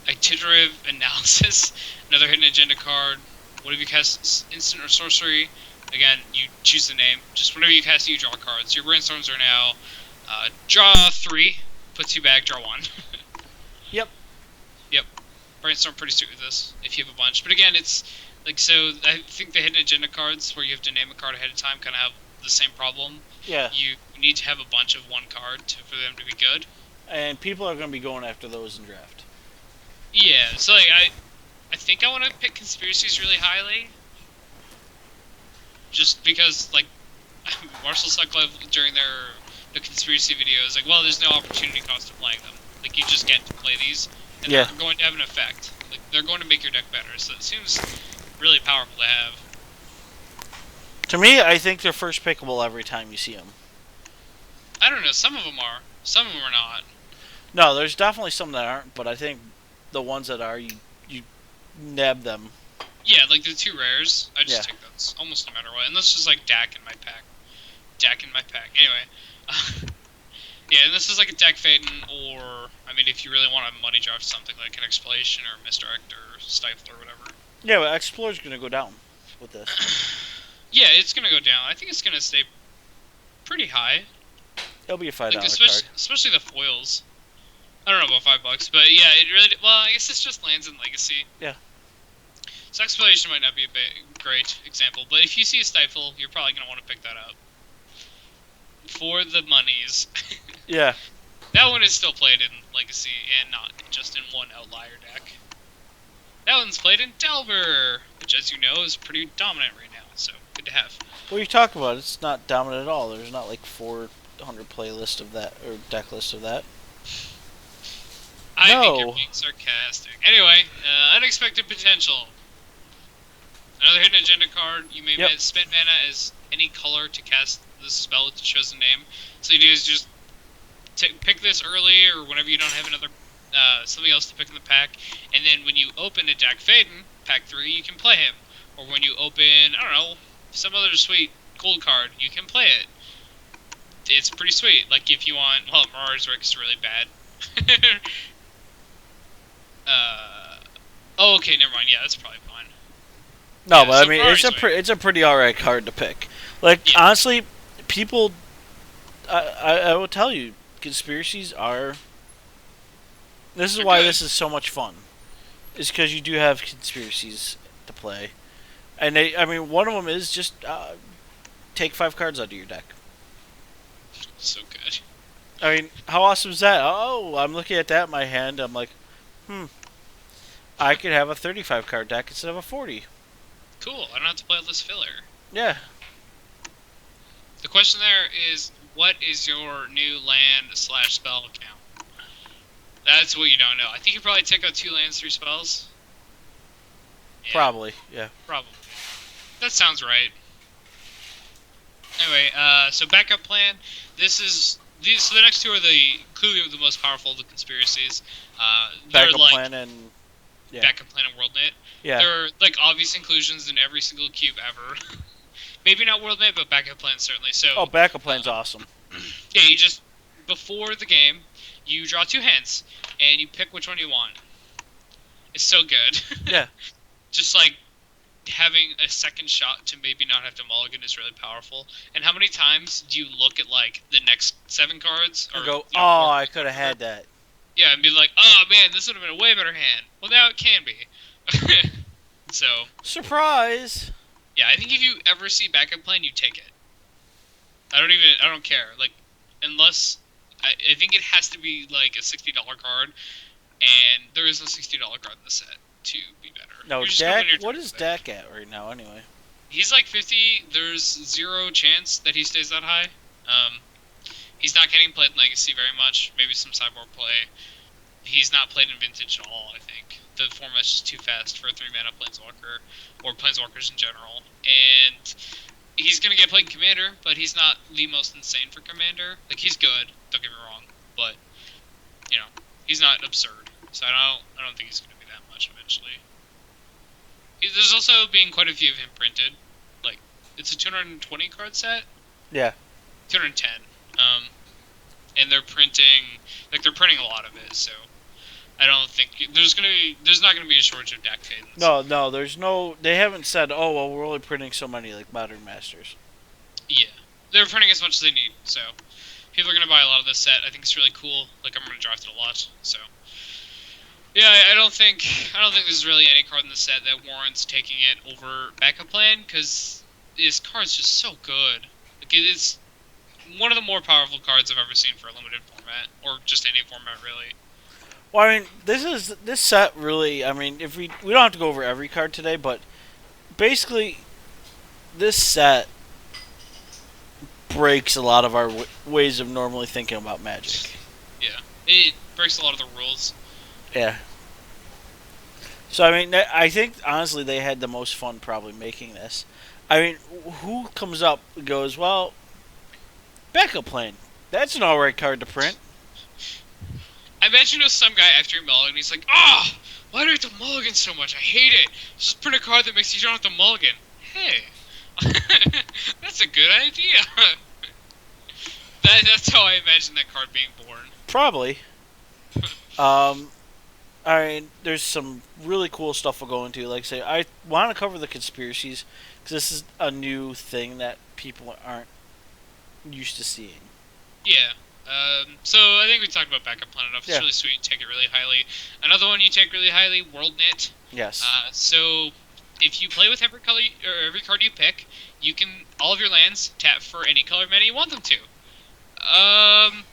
Iterative Analysis. Another hidden agenda card. Whatever you cast instant or sorcery, again, you choose the name. Just whenever you cast it, you draw cards. Your brainstorms are now draw 3, put 2 back, draw 1. Yep. Yep. Brainstorm pretty sweet with this, if you have a bunch. But again, it's like, so I think the hidden agenda cards, where you have to name a card ahead of time, kind of have the same problem. Yeah. You need to have a bunch of 1 card for them to be good. And people are going to be going after those in draft. Yeah, so like, I think I want to pick Conspiracies really highly. Just because, like, Marshall Sutcliffe during the Conspiracy videos, like, well, there's no opportunity cost of playing them. Like, you just get to play these, and they're going to have an effect. Like, they're going to make your deck better, so it seems really powerful to have. To me, I think they're first pickable every time you see them. I don't know, some of them are. Some of them are not. No, there's definitely some that aren't, but I think the ones that are, you nab them. Yeah, like the 2 rares, I just take those almost no matter what. And this is like Dak in my pack. Dak in my pack. Anyway. Yeah, and this is like a deck Faden, or, I mean, if you really want to money draft something like an Exploration or Misdirect or Stifle or whatever. Yeah, but Explorer's going to go down with this. Yeah, it's going to go down. I think it's going to stay pretty high. It'll be a $5 card. Especially the foils. I don't know about $5, but yeah, it really. Well, I guess it's just lands in Legacy. Yeah. So Exploration might not be a great example, but if you see a Stifle, you're probably gonna want to pick that up for the monies. Yeah. That one is still played in Legacy and not just in one outlier deck. That one's played in Delver, which, as you know, is pretty dominant right now. So good to have. What are you talking about? It's not dominant at all. There's not like 400 playlist of that or deck list of that. I think you're being sarcastic. Anyway, Unexpected Potential. Another hidden agenda card. You may spend mana as any color to cast the spell with the chosen name. So you do is just pick this early or whenever you don't have another something else to pick in the pack. And then when you open a Dak Faden, pack 3, you can play him. Or when you open, I don't know, some other sweet gold card, you can play it. It's pretty sweet. Like if you want, well, Mirage Rick is really bad. Oh, okay, never mind. Yeah, that's probably fine. No, yeah, but I mean, it's a pretty alright card to pick. Like honestly, people, I will tell you, conspiracies are. This is why this is so much fun, is because you do have conspiracies to play, and I mean, one of them is just take 5 cards out of your deck. So good. I mean, how awesome is that? Oh, I'm looking at that in my hand. I'm like, I could have a 35 card deck instead of a 40. Cool. I don't have to play all this filler. Yeah. The question there is, what is your new land/spell count? That's what you don't know. I think you probably take out 2 lands, 3 spells. Yeah. Probably, yeah. Probably. That sounds right. Anyway, so backup plan. So the next 2 are clearly the most powerful of the conspiracies. Backup plan and Backup plan and WorldNet. Yeah. They're like obvious inclusions in every single cube ever. Maybe not WorldNet, but backup plan certainly. So. Backup plan's awesome. Yeah, you just before the game, you draw 2 hands and you pick which one you want. It's so good. Yeah. Just like having a second shot to maybe not have to mulligan is really powerful. And how many times do you look at like the next 7 cards or go, I could have had that. Yeah, and be like, oh man, this would have been a way better hand. Well, now it can be. So. Surprise. Yeah, I think if you ever see backup plan, you take it. I don't care. Like, unless I think it has to be like a $60 card, and there is no $60 card in the set to be better. No, Dak. What is Dak at right now, anyway? He's like 50. There's 0 chance that he stays that high. He's not getting played in Legacy very much. Maybe some sideboard play. He's not played in Vintage at all, I think. The format's just too fast for a 3-mana Planeswalker, or Planeswalkers in general. And he's going to get played in Commander, but he's not the most insane for Commander. Like, he's good, don't get me wrong. But, he's not absurd. So I don't think he's going to be that much eventually. There's also being quite a few of him printed. Like, it's a 220 card set. Yeah. 210. And they're printing a lot of it. So I don't think there's not gonna be a shortage of deck fades. No, there's no. They haven't said, oh well, we're only printing so many like Modern Masters. Yeah, they're printing as much as they need. So people are gonna buy a lot of this set. I think it's really cool. Like, I'm gonna draft it a lot. So yeah, I don't think there's really any card in the set that warrants taking it over backup plan, because this card's just so good. Like, it's one of the more powerful cards I've ever seen for a limited format, or just any format really. Well, I mean, this set really. I mean, if we don't have to go over every card today, but basically, this set breaks a lot of our ways of normally thinking about Magic. Yeah, it breaks a lot of the rules. Yeah. So I mean, I think honestly they had the most fun probably making this. I mean, who comes up and goes, well, backup plan. That's an alright card to print. I imagine there's some guy after your mulligan, he's like, ah, why do I have to mulligan so much? I hate it. Just print a card that makes you don't have to mulligan. Hey, that's a good idea. That's how I imagine that card being born. Probably. I mean, there's some really cool stuff we'll go into. Like I say, I want to cover the conspiracies because this is a new thing that people aren't used to seeing. Yeah. So I think we talked about backup plan enough. It's really sweet. Take it really highly. Another one you take really highly, World Knit. Yes. So if you play with every color or every card you pick, you can all of your lands tap for any color mana you want them to.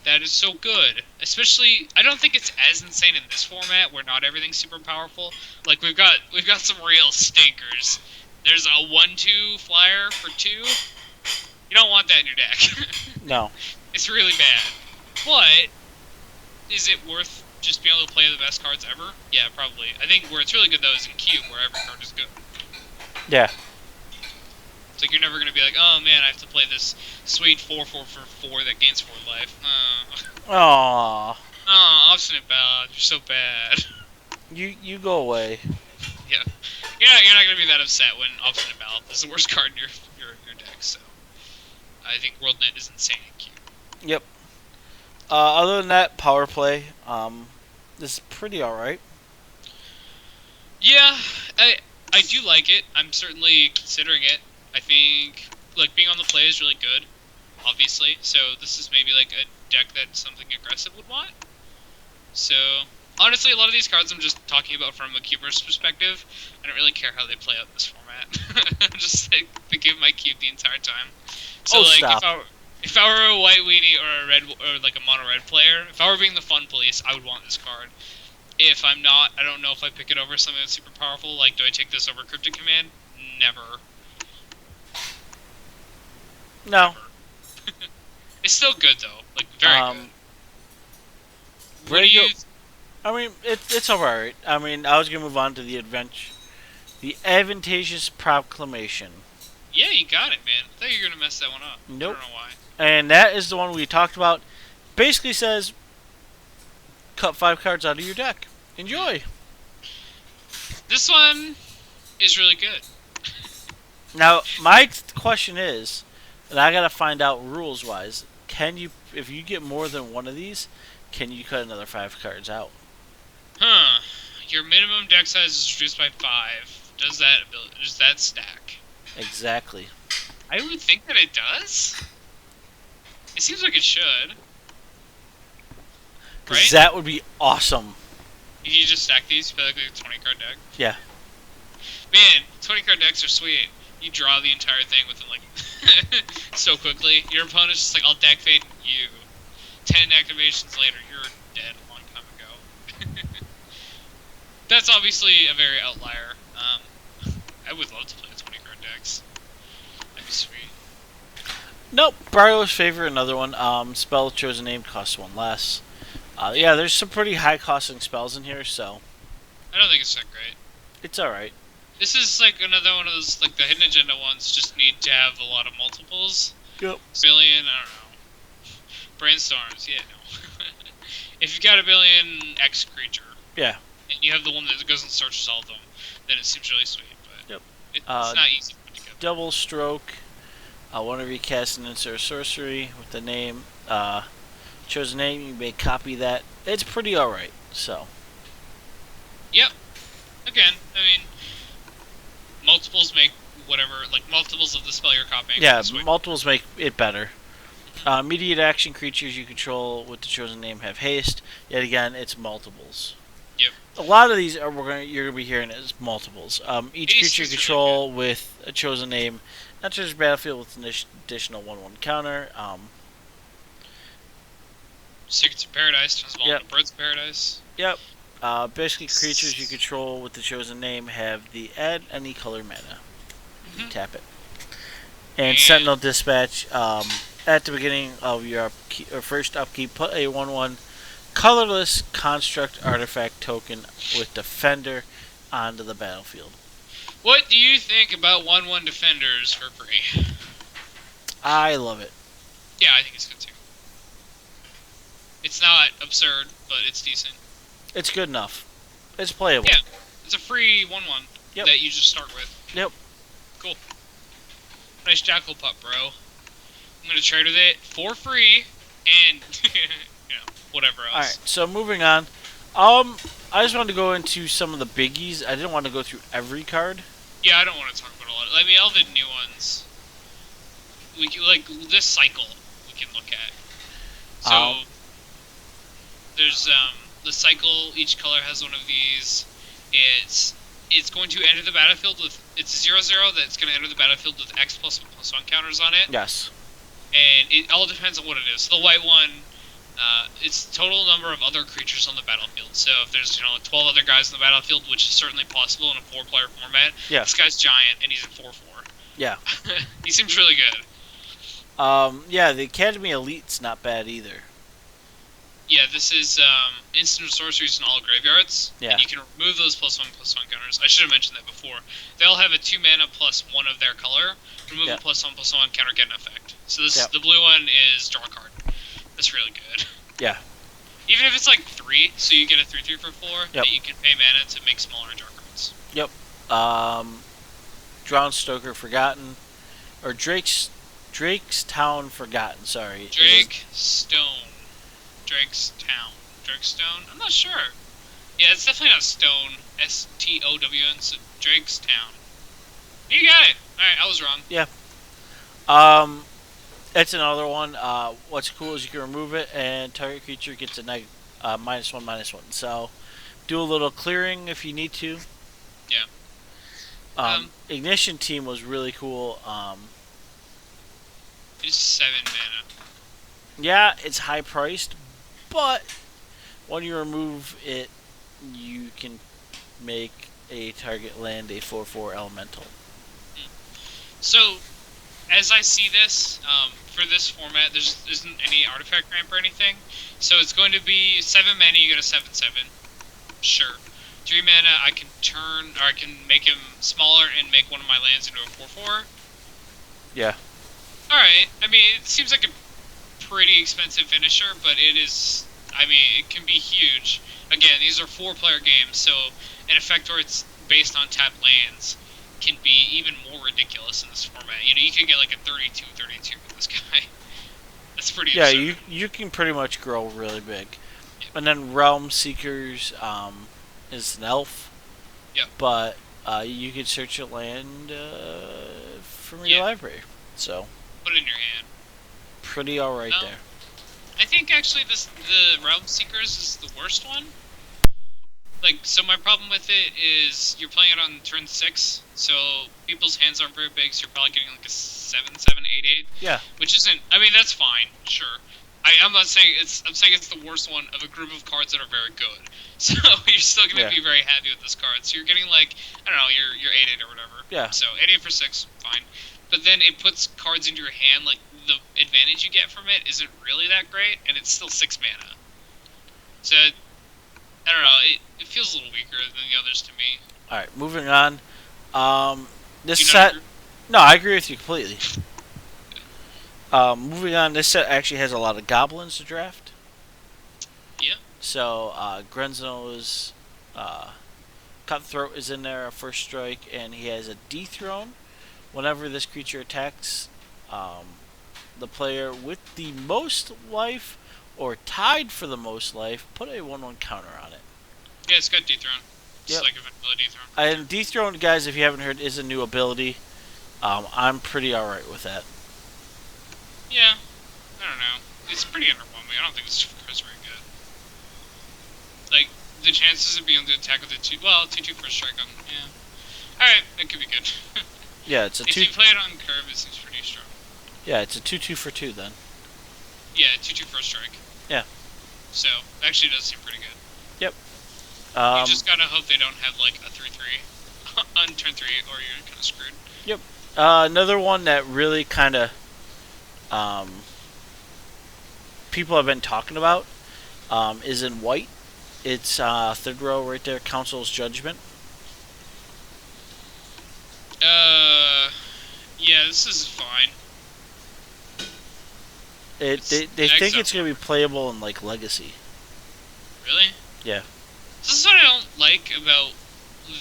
That is so good. Especially, I don't think it's as insane in this format where not everything's super powerful. Like, we've got some real stinkers. There's a 1/2 flyer for 2. You don't want that in your deck. No. It's really bad. But is it worth just being able to play the best cards ever? Yeah, probably. I think where it's really good though is in Cube, where every card is good. Yeah. It's like you're never gonna be like, oh man, I have to play this sweet 4/4 for 4 that gains 4 life. Aww. Oh, Obstinate Ballad, you're so bad. You go away. Yeah. You're not gonna be that upset when Obstinate Ballad is the worst card in your deck, so I think World Knit is insane in Cube. Yep. Other than that, power play, this is pretty alright. Yeah, I do like it. I'm certainly considering it. I think, like, being on the play is really good, obviously. So this is maybe, like, a deck that something aggressive would want. So, honestly, a lot of these cards I'm just talking about from a cuber's perspective. I don't really care how they play out in this format. I'm just, like, thinking of my cube the entire time. So, stop. If I were a white weenie or a red or like a mono red player, if I were being the fun police, I would want this card. If I'm not, I don't know if I pick it over something that's super powerful. Like, do I take this over Cryptic Command? Never. No. Never. It's still good though, like very good. What do you? I mean, it's alright. I mean, I was gonna move on to the advantageous proclamation. Yeah, you got it, man. I thought you were gonna mess that one up. Nope. I don't know why. And that is the one we talked about. Basically says, cut 5 cards out of your deck. Enjoy. This one is really good. Now, my question is, and I gotta find out rules wise, if you get more than one of these, can you cut another 5 cards out? Huh. Your minimum deck size is reduced by 5. Does that stack? Exactly. I would think that it does. It seems like it should. Right? That would be awesome. You just stack these, you play like a 20 card deck. Yeah. Man, 20 card decks are sweet. You draw the entire thing within like so quickly. Your opponent's just like, I'll deck fade you. 10 activations later, you're dead a long time ago. That's obviously a very outlier. I would love to play 20 card decks. That'd be sweet. Nope. Barlow's Favor, another one. Spell chosen name costs 1 less. Yeah, there's some pretty high costing spells in here, so I don't think it's that great. it's alright. This is like another one of those, like the hidden agenda ones just need to have a lot of multiples. Yep. Million, I don't know. Brainstorms, yeah, no. If you've got a billion X creature, Yeah. and you have the one that goes and searches all of them, then it seems really sweet. But Yep. it's not easy to put together. Double stroke. Whenever you cast an instant sorcery with the name, chosen name, you may copy that. It's pretty alright. So. Yep. Again, I mean, multiples make whatever, like multiples of the spell you're copying. Yeah, multiples make it better. Immediate action creatures you control with the chosen name have haste. Yet again, it's multiples. Yep. A lot of these you're gonna be hearing as multiples. Each Haste creature you control with a chosen name enters the battlefield with an additional 1/1 counter. Secrets of Paradise turns them all into Birds of Paradise. Yep. Basically, creatures you control with the chosen name have the add any color mana. You tap it. And Sentinel Dispatch. At the beginning of your first upkeep, put a 1/1 colorless construct artifact token with Defender onto the battlefield. What do you think about 1/1 Defenders for free? I love it. Yeah, I think it's good too. It's not absurd, but it's decent. It's good enough. It's playable. Yeah, it's a free 1/1 that you just start with. Yep. Cool. Nice Jackal Pup, bro. I'm gonna trade with it for free, and whatever else. Alright, so moving on. I just wanted to go into some of the biggies. I didn't want to go through every card. Yeah, I don't want to talk about a lot. I mean, all the new ones. We can, like this cycle we can look at. So there's the cycle. Each color has one of these. It's going to enter the battlefield with it's 0/0 that's going to enter the battlefield with X +1/+1 counters on it. Yes. And it all depends on what it is. So the white one, it's total number of other creatures on the battlefield. So if there's 12 other guys on the battlefield, which is certainly possible in a 4-player format. Yeah. This guy's giant and he's a 4/4. Yeah. He seems really good. Yeah, the Academy Elite's not bad either. Yeah, this is instant sorceries in all graveyards. Yeah. And you can remove those +1/+1 counters. I should have mentioned that before. They'll have a 2 mana +1 of their color. Remove a +1/+1 counter, get an effect. So this the blue one is draw a card. That's really good. Yeah. Even if it's like 3, so you get a 3/3 for 4, that you can pay mana to make smaller draw cards. Yep. Drown Stoker Forgotten, or Drake's Town Forgotten. Sorry. Drake's Town. I'm not sure. Yeah, it's definitely not Stone. STOWN. So Drake's Town. You got it. All right, I was wrong. Yeah. It's another one. What's cool is you can remove it, and target creature gets a -1/-1. So, do a little clearing if you need to. Yeah. Ignition Team was really cool. It's 7 mana. Yeah, it's high priced, but when you remove it, you can make a target land a 4/4 elemental. So, as I see this, for this format, there isn't any artifact ramp or anything. So it's going to be 7 mana, you get a 7/7. Sure. 3 mana, I can make him smaller and make one of my lands into a 4/4. Yeah. Alright, I mean, it seems like a pretty expensive finisher, but it is, I mean, it can be huge. Again, these are 4-player games, so an effect where it's based on tapped lands can be even more ridiculous in this format. You can get like a 32/32 with this guy. That's pretty absurd. Yeah, you can pretty much grow really big. Yep. And then Realm Seekers is an elf. Yep. But you can search a land from your library. So put it in your hand. Pretty alright there. I think actually the Realm Seekers is the worst one. Like, so my problem with it is you're playing it on turn 6, so people's hands aren't very big, so you're probably getting like a 7/7, 8/8. Yeah. Which isn't, I mean, that's fine, sure. I'm not saying I'm saying it's the worst one of a group of cards that are very good. So you're still going to be very happy with this card. So you're getting like, I don't know, your 8/8 or whatever. Yeah. So 8/8 for 6, fine. But then it puts cards into your hand, like the advantage you get from it isn't really that great, and it's still 6 mana. So, I don't know, it feels a little weaker than the others to me. Alright, moving on. This set... No, I agree with you completely. Moving on, this set actually has a lot of goblins to draft. Yeah. So Grenzo's Cutthroat is in there, a first strike, and he has a dethrone. Whenever this creature attacks the player with the most life or tied for the most life, put a 1/1 counter on it. Yeah, it's got dethrone. It's Yep. like a vanilla dethrone. And dethrone, guys, if you haven't heard, is a new ability. I'm pretty alright with that. Yeah, I don't know. It's pretty underwhelming. I don't think this card's very good. Like, the chances of being able to attack with a 2/2 first strike on, yeah. Alright, it could be good. Yeah, it's a if two. you play it on curve, it seems pretty strong. Yeah, it's a 2/2 for 2 then. Yeah, 2/2 first strike. Yeah. So, actually does seem pretty good. Yep. You just gotta hope they don't have, like, a 3/3 on turn 3, or you're kinda screwed. Yep. Another one that really kind of people have been talking about is in white. It's third row right there, Council's Judgment. Yeah, this is fine. They think it's going to be playable in, like, Legacy. Really? Yeah. This is what I don't like about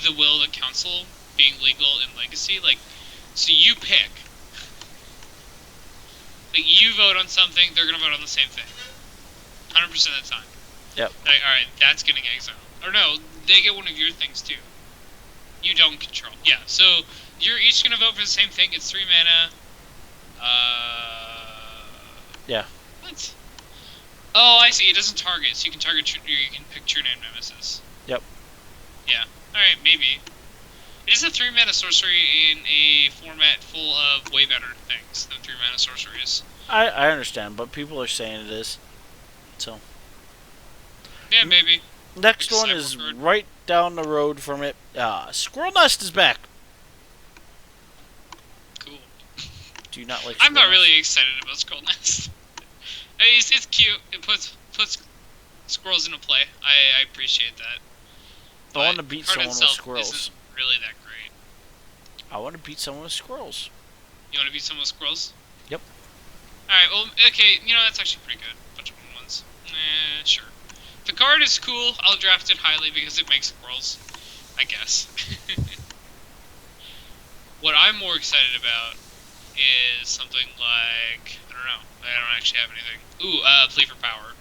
the will of the council being legal in Legacy. Like, so you pick. Like, you vote on something, they're gonna vote on the same thing. 100% of the time. Yep. Like, alright, that's getting exiled. Or no, they get one of your things too. You don't control. Yeah, so you're each gonna vote for the same thing. It's 3 mana. Yeah. What? Oh, I see. It doesn't target, so you can target. You can pick True Name Nemesis. Yep. Yeah. All right, maybe. It is a 3 mana sorcery in a format full of way better things than 3 mana sorceries. I understand, but people are saying it is. So. Yeah, maybe. Next one is right down the road from it. Squirrel Nest is back. Cool. Do you not like? I'm not really excited about Squirrel Nest. I mean, it's cute. It puts squirrels into play. I appreciate that. I want to beat someone with squirrels. Isn't really that great. I want to beat someone with squirrels. You want to beat someone with squirrels? Yep. Alright, well, okay, you know, that's actually pretty good. Bunch of ones. Sure. The card is cool. I'll draft it highly because it makes squirrels. I guess. What I'm more excited about is something like, I don't know. I don't actually have anything. Ooh, Plea for Power.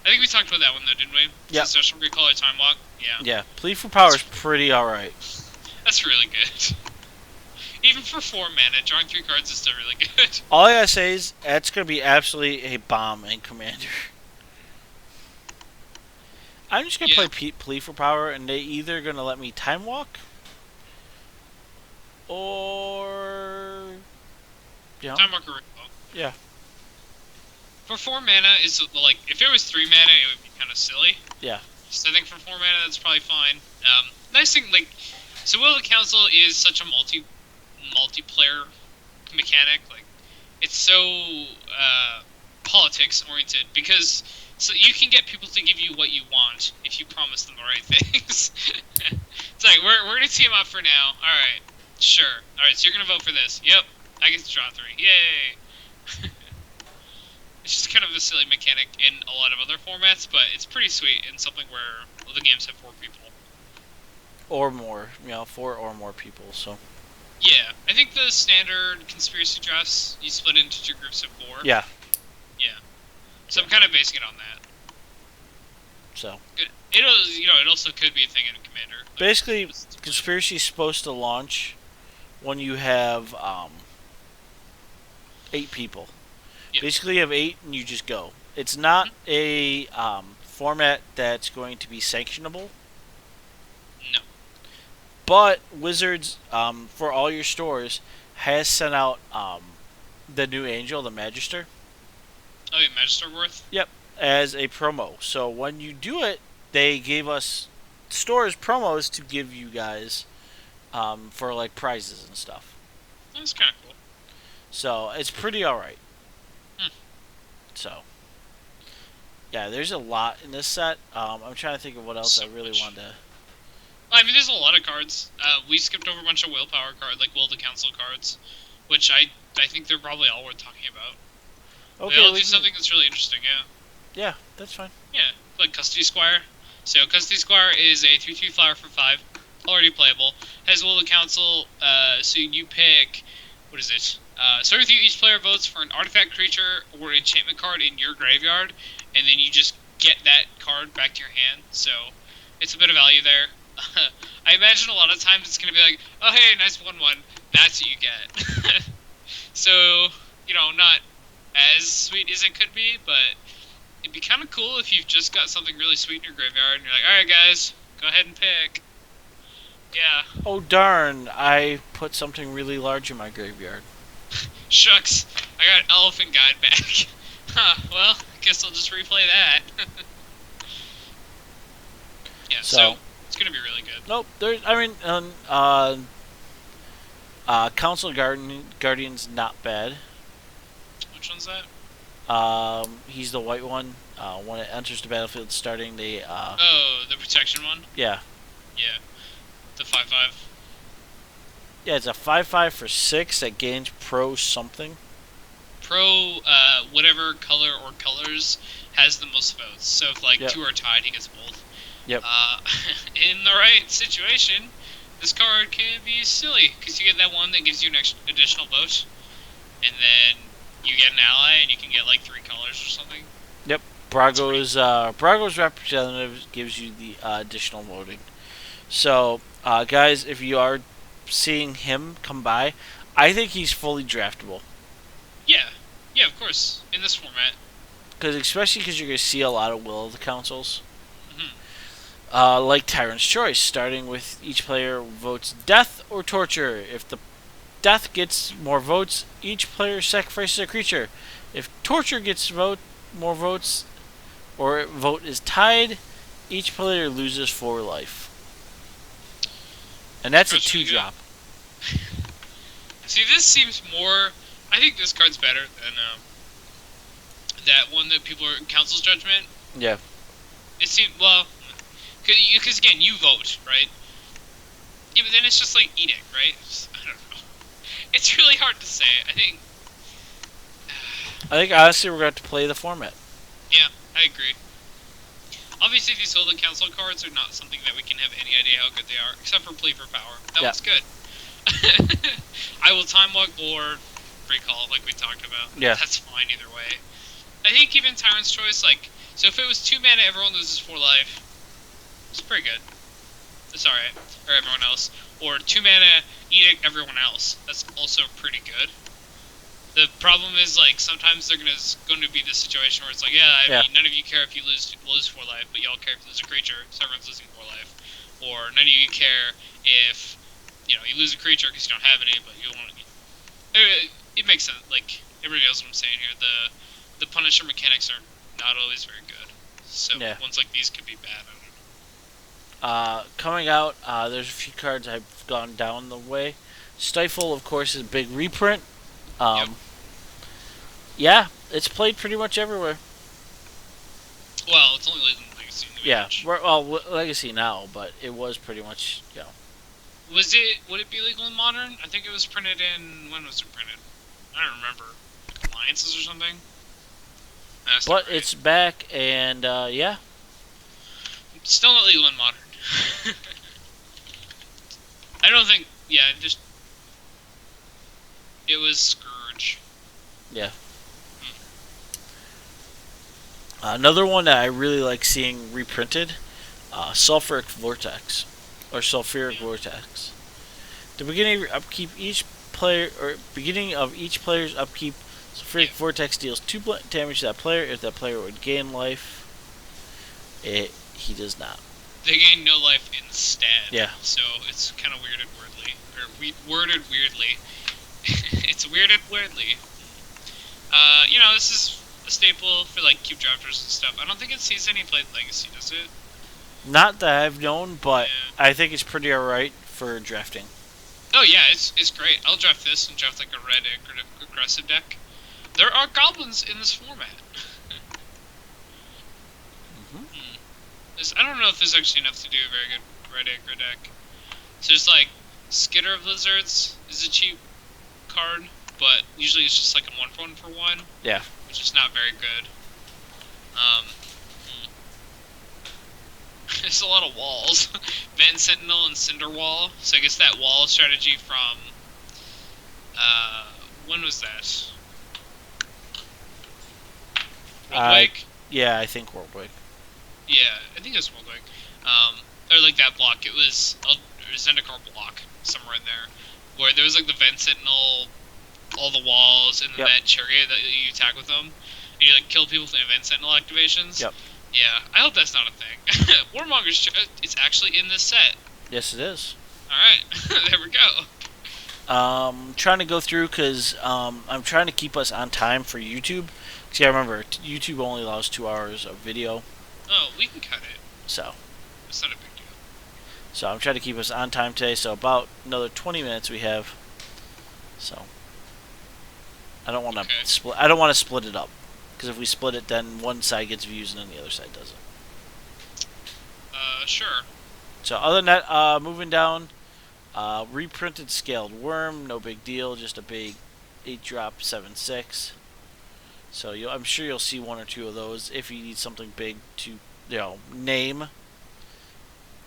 I think we talked about that one though, didn't we? Yeah. Special Recolor Time Walk? Yeah. Yeah, Plea for Power is pretty alright. That's really good. Even for 4 mana, drawing 3 cards is still really good. All I gotta say is, that's gonna be absolutely a bomb in Commander. I'm just gonna play Plea for Power, and they either gonna let me Time Walk, or... Yeah. Time Walk or Recall. Yeah. For 4 mana, is like, if it was 3 mana, it would be kind of silly. Yeah. So I think for 4 mana, that's probably fine. Nice thing, like, so Will of the Council is such a multiplayer mechanic. Like, it's so politics oriented because so you can get people to give you what you want if you promise them the right things. It's like we're gonna team up for now. All right, sure. All right, so you're gonna vote for this. Yep, I get to draw 3. Yay! It's just kind of a silly mechanic in a lot of other formats, but it's pretty sweet in something where the games have 4 people. Or more, 4 or more people, so... Yeah, I think the standard conspiracy drafts, you split into 2 groups of 4. Yeah. Yeah. So I'm kind of basing it on that. So... It also could be a thing in Commander. Like, basically, conspiracy is supposed to launch when you have 8 people. Yep. Basically, you have 8 and you just go. It's not a format that's going to be sanctionable. No. But Wizards, for all your stores, has sent out the new Angel, the Magister. Oh, yeah, Magister Worth? Yep, as a promo. So when you do it, they gave us stores promos to give you guys for, like, prizes and stuff. That's kind of cool. So it's pretty alright. So, yeah, there's a lot in this set. I'm trying to think of what else I really wanted to... I mean, there's a lot of cards. We skipped over a bunch of willpower cards, like Will to Council cards, which I think they're probably all worth talking about. Okay, they'll do something that's really interesting, yeah. Yeah, that's fine. Yeah, like Custody Squire. So Custody Squire is a 3/3 flower for 5, already playable. Has Will of Council. So you pick, what is it? Start with you. Each player votes for an artifact, creature, or enchantment card in your graveyard, and then you just get that card back to your hand. So it's a bit of value there. I imagine a lot of times it's gonna be like, oh hey, nice 1/1. That's what you get. So not as sweet as it could be, but it'd be kind of cool if you've just got something really sweet in your graveyard and you're like, alright guys, go ahead and pick. Yeah. Oh darn, I put something really large in my graveyard. Shucks, I got Elephant Guide back. Huh, well, I guess I'll just replay that. Yeah, so it's gonna be really good. Nope, Council Guardian's not bad. Which one's that? He's the white one. When it enters the battlefield starting, they Oh, the protection one? Yeah. Yeah. The 5/5. Yeah, it's a 5/5 for 6 that gains pro something. Pro whatever color or colors has the most votes. So if Yep. 2 are tied, he gets both. Yep. In the right situation, this card can be silly because you get that one that gives you an additional vote, and then you get an ally and you can get 3 colors or something. Yep. Brago's representative gives you the additional voting. So, guys, if you are seeing him come by, I think he's fully draftable. Yeah, of course, in this format. Especially because you're going to see a lot of Will of the Councils. Mm-hmm. Like Tyrant's Choice, starting with each player votes death or torture. If the death gets more votes, each player sacrifices a creature. If torture gets more votes, or vote is tied, each player loses 4 life. And that's a 2-drop. See, this seems more... I think this card's better than that one that people are... Council's Judgment. Yeah. It seems... Well... Because, again, you vote, right? Yeah, but then it's just like Edict, right? I don't know. It's really hard to say. I think honestly we're going to have to play the format. Yeah, I agree. Obviously, these Will of the Council cards are not something that we can have any idea how good they are, except for Plea for Power. That one's good. I will Time Walk or Recall, like we talked about. Yeah. That's fine either way. I think even Tyrant's Choice, so if it was 2 mana, everyone loses 4 life. It's pretty good. It's alright. Or everyone else. Or 2 mana, Edict everyone else. That's also pretty good. The problem is, sometimes they're going to be the situation where it's like, I mean, none of you care if you lose 4 life, but y'all care if you lose a creature, so everyone's losing 4 life. Or none of you care if, you lose a creature because you don't have any, but you want to... It makes sense. Everybody knows what I'm saying here. The Punisher mechanics are not always very good. So ones like these could be bad. I don't know. Coming out, there's a few cards I've gone down the way. Stifle, of course, is a big reprint. Yeah, it's played pretty much everywhere. Well, it's only Legacy. Legacy now, but it was pretty much, Would it be legal in Modern? I think it was printed in... When was it printed? I don't remember. Alliances or something? But it's back, and, yeah. Still not legal in Modern. I don't think... Yeah, it was Scourge. Yeah. Another one that I really like seeing reprinted, Sulfuric Vortex, or Sulfuric Vortex. The beginning of each player's upkeep, Sulfuric Vortex deals 2 damage to that player. If that player would gain life, he does not. They gain no life instead. Yeah. So it's kind of worded weirdly, worded weirdly. It's weirded weirdly. This is a staple for cube drafters and stuff. I don't think it sees any played Legacy, does it? Not that I've known, but I think it's pretty alright for drafting. Oh yeah, it's great. I'll draft this and draft a red aggressive deck. There are goblins in this format. I don't know if there's actually enough to do a very good red aggro deck. So there's Skitter of Lizards is a cheap card, but usually it's just a 1/1 for 1. Yeah. Which is not very good. There's a lot of walls. Vent Sentinel and Cinder Wall. So I guess that wall strategy from uh, when was that? Worldwake? Yeah, I think Worldwake. Yeah, I think it was Worldwake. Or like that block. It was a Zendikar block somewhere in there, where there was like the Vent Sentinel, all the walls, and then that chariot that you attack with them, and you like kill people with Vent Sentinel activations. Yep. Yeah, I hope that's not a thing. Warmonger's it's actually in this set. Yes, it is. All right, there we go. Trying to go through because I'm trying to keep us on time for YouTube. See, I remember YouTube only allows 2 hours of video. Oh, we can cut it. So. It's not a big deal. So I'm trying to keep us on time today. So about another 20 minutes we have. So. I don't want to split. I don't want to split it up because if we split it, then one side gets views and then the other side doesn't. Sure. So other than that, moving down. Reprinted Scaled Worm, no big deal, just a big 8-drop 7/6. So I'm sure you'll see 1 or 2 of those if you need something big to, name,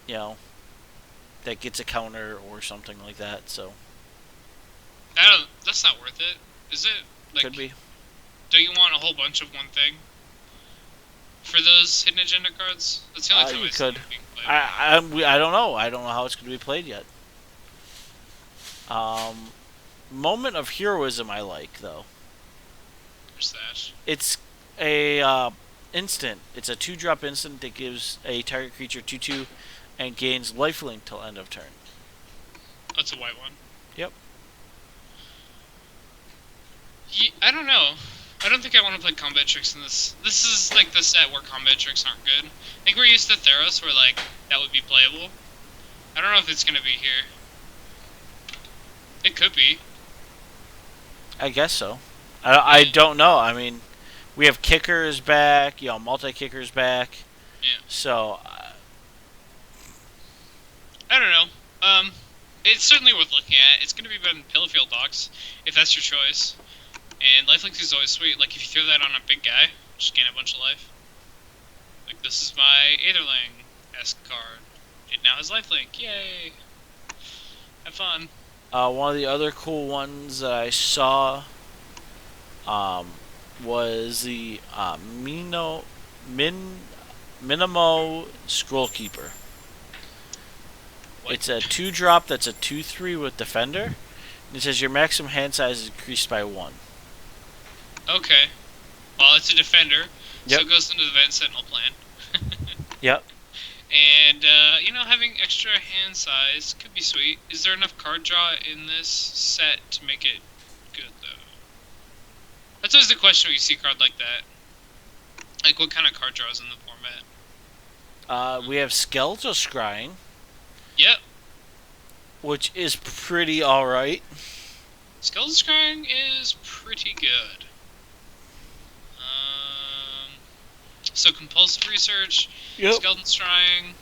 that gets a counter or something like that. So that's not worth it, is it? Like, could be. Don't you want a whole bunch of one thing for those hidden agenda cards? That's the only time you I could. Being played. I don't know. I don't know how it's going to be played yet. Moment of Heroism I like, though. Where's that? It's a instant. It's a 2-drop instant that gives a target creature 2/2 and gains lifelink till end of turn. That's a white one. Yep. I don't know. I don't think I want to play combat tricks in this. This is like the set where combat tricks aren't good. I think we're used to Theros where like that would be playable. I don't know if it's going to be here. It could be. I guess so. I don't know. I mean, we have kickers back, multi-kickers back. Yeah. So, I don't know. It's certainly worth looking at. It's going to be better than Pillowfield Dogs, if that's your choice. And lifelink is always sweet. Like, if you throw that on a big guy, just gain a bunch of life. Like, this is my Aetherling-esque card. It now has lifelink. Yay! Have fun. one of the other cool ones that I saw was the Minimo Scroll Keeper. What? It's a 2-drop that's a 2/3 with Defender. And it says your maximum hand size is increased by 1. Okay. Well, it's a Defender, yep. So it goes into the Vent Sentinel plan. Yep. And, having extra hand size could be sweet. Is there enough card draw in this set to make it good, though? That's always the question when you see a card like that. Like, what kind of card draw is in the format? We have Skeletal Scrying. Yep. Which is pretty alright. Skeletal Scrying is pretty good. So Compulsive Research, yep. Skeleton Scrying.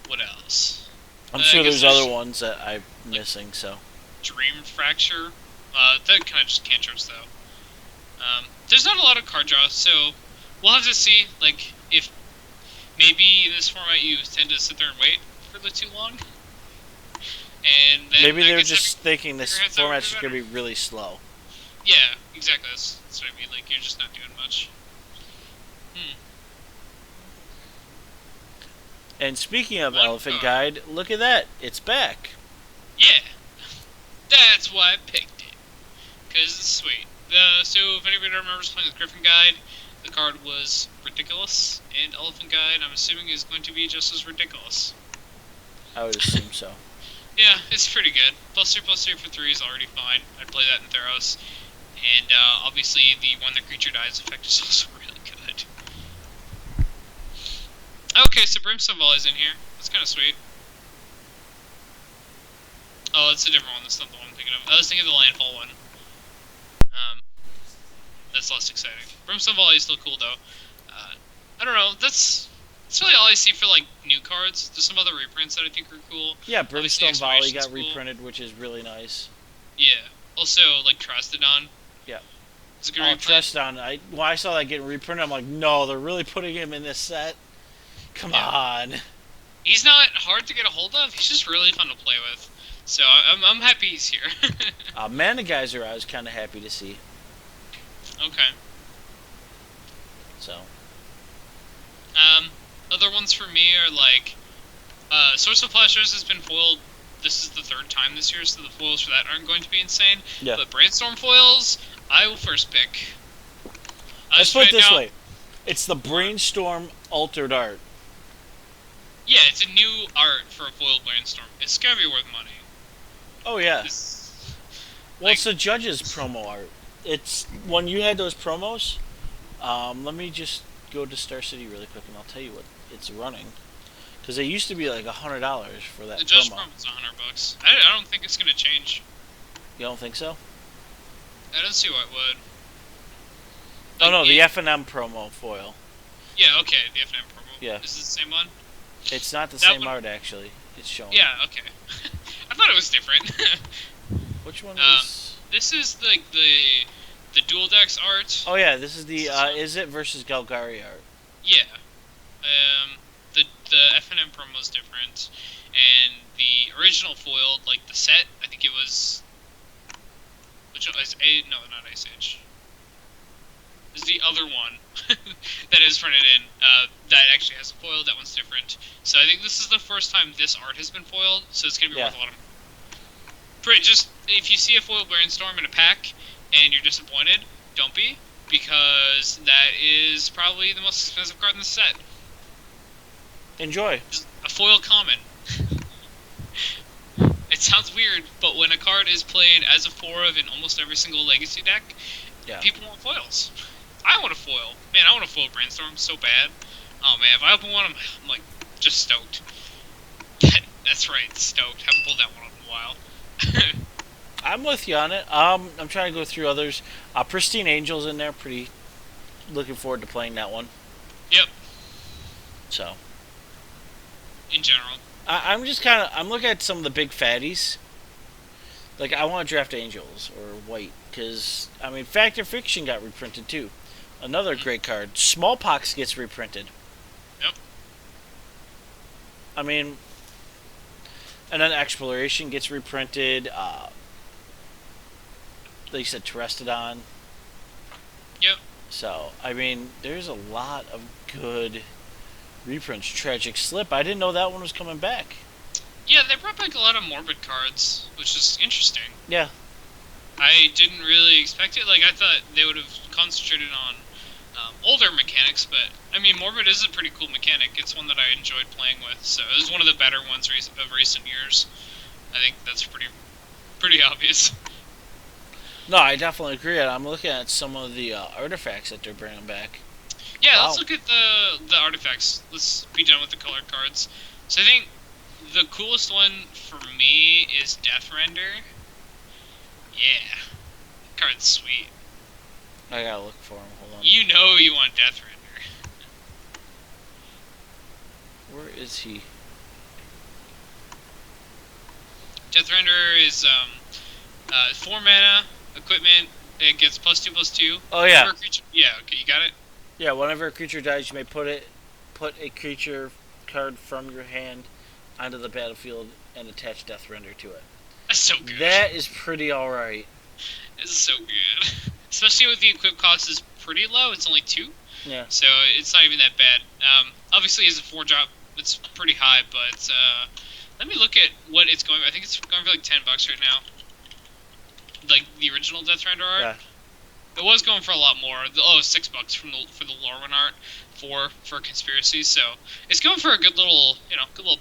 What else? I'm sure there's other ones that I'm missing, so. Dream Fracture. That kind of just cantrips, though. There's not a lot of card draw, so we'll have to see, like, if maybe in this format you tend to sit there and wait for too long. And then maybe they're just thinking this format's just going to be really slow. Yeah, exactly. That's what I mean. Like, you're just not doing much. And speaking of Elephant Guide, look at that. It's back. Yeah. That's why I picked it. Because it's sweet. So, if anybody remembers playing with Griffin Guide, the card was ridiculous. And Elephant Guide, I'm assuming, is going to be just as ridiculous. I would assume so. Yeah, it's pretty good. +3/+3 for 3 is already fine. I'd play that in Theros. And obviously, the when the creature dies effect is also really good. Okay, so Brimstone Volley is in here. That's kind of sweet. Oh, it's a different one. That's not the one I'm thinking of. I was thinking of the Landfall one. That's less exciting. Brimstone Volley is still cool, though. I don't know. That's really all I see for, like, new cards. There's some other reprints that I think are cool. Yeah, Brimstone Volley got reprinted, which is really nice. Yeah. Also, like, Trastodon. Yeah. It's a good reprint. Trastodon. I saw that getting reprinted. I'm like, no, they're really putting him in this set. Come Yeah. on. He's not hard to get a hold of. He's just really fun to play with. So I'm happy he's here. Manigizer, I was kind of happy to see. Okay. So. Other ones for me are like, Source of Pleasures has been foiled. This is the third time this year, so the foils for that aren't going to be insane. Yeah. But Brainstorm foils, I will first pick. Let's put it this way. It's the Brainstorm Altered Art. Yeah, it's a new art for a foiled Brainstorm. It's gonna be worth money. Oh, yeah. Well, like, it's the Judge's promo art. It's when you had those promos. Let me just go to Star City really quick, and I'll tell you what it's running. Because they used to be like $100 for that the Judge promo. promo's $100. I don't think it's gonna change. You don't think so? I don't see why it would. Oh no, the F&M promo foil. Yeah, okay, the F&M promo. Yeah. Is it the same one? It's not the That same one- art actually. It's showing. Yeah, okay. I thought it was different. Which one is? This is like the dual decks art. Oh yeah, this is the Is It versus Galgari art. Yeah. The F&M promo is different, and the original foiled, like the set, I think it was. Which is no, not Ice Age. Is the other one that is printed in that actually has a foil. That one's different. So I think this is the first time this art has been foiled. So it's gonna be worth a lot of. Just if you see a foiled Brainstorm in a pack and you're disappointed, don't be, because that is probably the most expensive card in the set. Enjoy. Just a foil common. It sounds weird, but when a card is played as a 4 in almost every single Legacy deck, people want foils. I want a foil. Man, I want a foil Brainstorm so bad. Oh man, if I open one, I'm like, just stoked. That's right, stoked. Haven't pulled that one up in a while. I'm with you on it. I'm trying to go through others. Pristine Angel's in there. Pretty looking forward to playing that one. Yep. So. In general. I'm just kind of... I'm looking at some of the big fatties. Like, I want to draft Angels or White. Because, I mean, Fact or Fiction got reprinted, too. Another great card. Smallpox gets reprinted. Yep. I mean... And then Exploration gets reprinted. Like you said, Terrestodon. Yep. So, I mean, there's a lot of good reprints. Tragic Slip. I didn't know that one was coming back. Yeah, they brought back a lot of Morbid cards, which is interesting. Yeah. I didn't really expect it. Like, I thought they would have concentrated on older mechanics, but, I mean, Morbid is a pretty cool mechanic. It's one that I enjoyed playing with, so it was one of the better ones of recent years. I think that's pretty obvious. No, I definitely agree. I'm looking at some of the artifacts that they're bringing back. Yeah, Wow. Let's look at the artifacts. Let's be done with the colored cards. So I think the coolest one for me is Death Render. Yeah. That card's sweet. I gotta look for him. Hold on. You know you want Death Render. Where is he? Death Render is 4 mana, equipment, it gets +2/+2. Oh, yeah. Yeah, okay, you got it? Yeah, whenever a creature dies, you may put a creature card from your hand onto the battlefield and attach Death Render to it. That's so good. That is pretty alright. It's so good. Especially with the equip cost is pretty low, it's only 2. Yeah. So it's not even that bad. Obviously, as a 4-drop, it's pretty high, but let me look at what it's going. I think it's going for like $10 right now. Like the original Death Render art. Yeah. It was going for a lot more. $6 for the Lorwyn art, 4 for Conspiracy. So it's going for a good little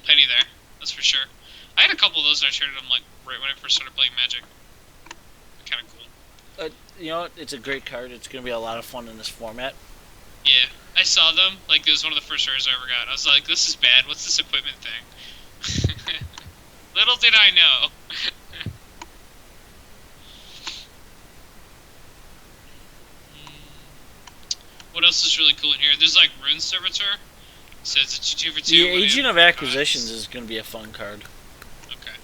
penny there. That's for sure. I had a couple of those and I traded them like right when I first started playing Magic. Kind of cool. You know what? It's a great card. It's going to be a lot of fun in this format. Yeah, I saw them. Like, it was one of the first rares I ever got. I was like, this is bad. What's this equipment thing? Little did I know. What else is really cool in here? There's like Rune Servitor. So it's a 2 for 2. The Agent of Acquisitions is going to be a fun card. Okay.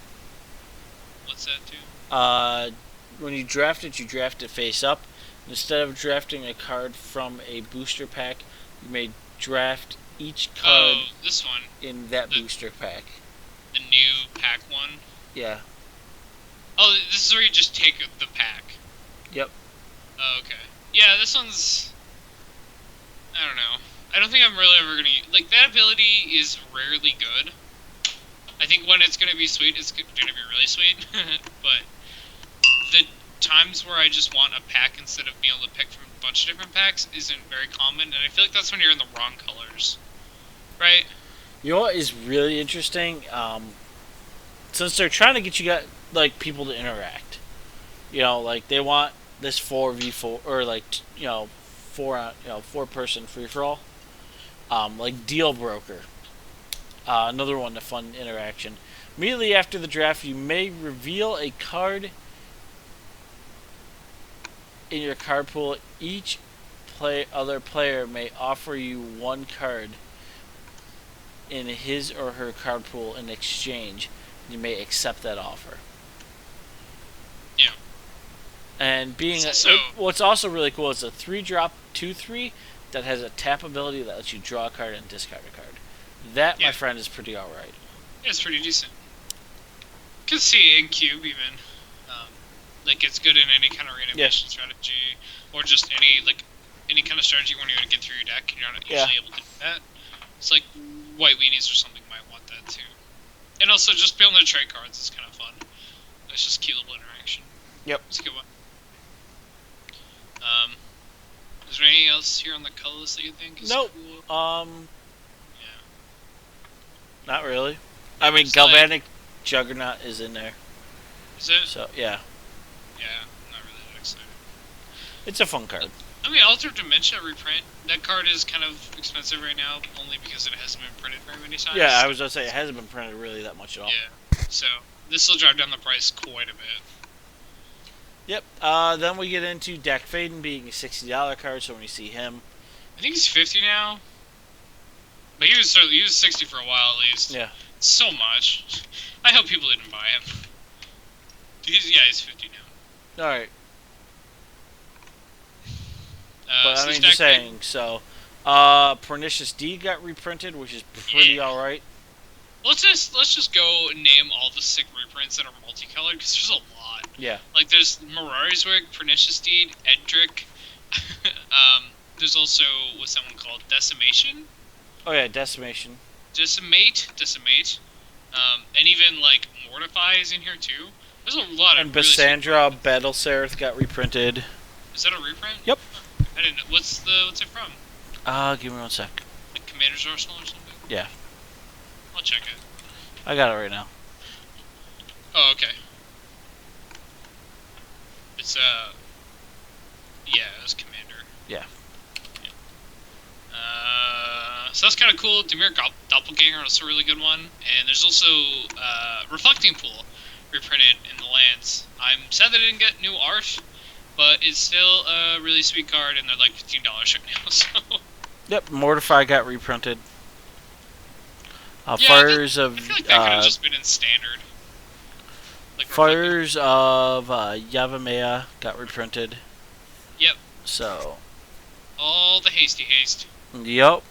What's that do? When you draft it face up. Instead of drafting a card from a booster pack, you may draft each card Oh, this one. in that The booster pack. the new pack one. Yeah. Oh, this is where you just take the pack. Yep. Oh, okay. Yeah, this one's. I don't know. I don't think I'm really ever gonna like that ability is rarely good. I think when it's gonna be sweet, it's gonna be really sweet. But the times where I just want a pack instead of being able to pick from a bunch of different packs isn't very common, and I feel like that's when you're in the wrong colors, right? You know what is really interesting? Since they're trying to get like people to interact, like they want this 4v4 or like four person free for all. Like Deal Broker, another one, a fun interaction. Immediately after the draft, you may reveal a card in your card pool. Each other player may offer you one card in his or her card pool in exchange. You may accept that offer. Yeah. And what's also really cool is a 3-drop 2/3 that has a tap ability that lets you draw a card and discard a card. That, my friend, is pretty alright. Yeah, it's pretty decent. Could see in cube even. Like it's good in any kind of reanimation strategy, or just any kind of strategy when you're going to get through your deck and you're not usually able to do that. It's like white weenies or something might want that too. And also just being able to trade cards is kind of fun. It's just cute little interaction. Yep. It's a good one. Is there anything else here on the color list that you think is nope. cool? Yeah. Not really. I mean, Galvanic Juggernaut is in there. Is it? So, yeah. Yeah, I'm not really that excited. It's a fun card. I mean, Altered Dimension reprint, that card is kind of expensive right now, only because it hasn't been printed very many times. Yeah, I was going to say, it hasn't been printed really that much at all. Yeah, so this will drive down the price quite a bit. Yep, then we get into Dak Faden being a $60 card, so when you see him... I think he's 50 now. But he was 60 for a while at least. Yeah. So much. I hope people didn't buy him. He's 50 now. Alright. But I mean, just saying, so... Pernicious Deed got reprinted, which is pretty alright. Let's just go name all the sick reprints that are multicolored, because there's a lot. Yeah. Like, there's Mirari's Wig, Pernicious Deed, Edric. There's also, what's that one called? Decimation? Oh, yeah, Decimation. Decimate. And even, like, Mortify is in here, too. There's a lot of. And Bassandra Battleserath got reprinted. Is that a reprint? Yep. I didn't know. What's it from? Give me one sec. Like Commander's Arsenal or something? Yeah. I'll check it. I got it right now. Oh, okay. It's, yeah, it was Commander. Yeah. So that's kind of cool. Demir Doppelganger is a really good one. And there's also, Reflecting Pool reprinted in the lands. I'm sad that I didn't get new art, but it's still a really sweet card, and they're like $15 right now, so... Yep, Mortify got reprinted. Yeah, Fires I of... feel like that could have just been in standard. Like Fires of Yavimaya got reprinted. Yep. So... all the hasty haste. Yep.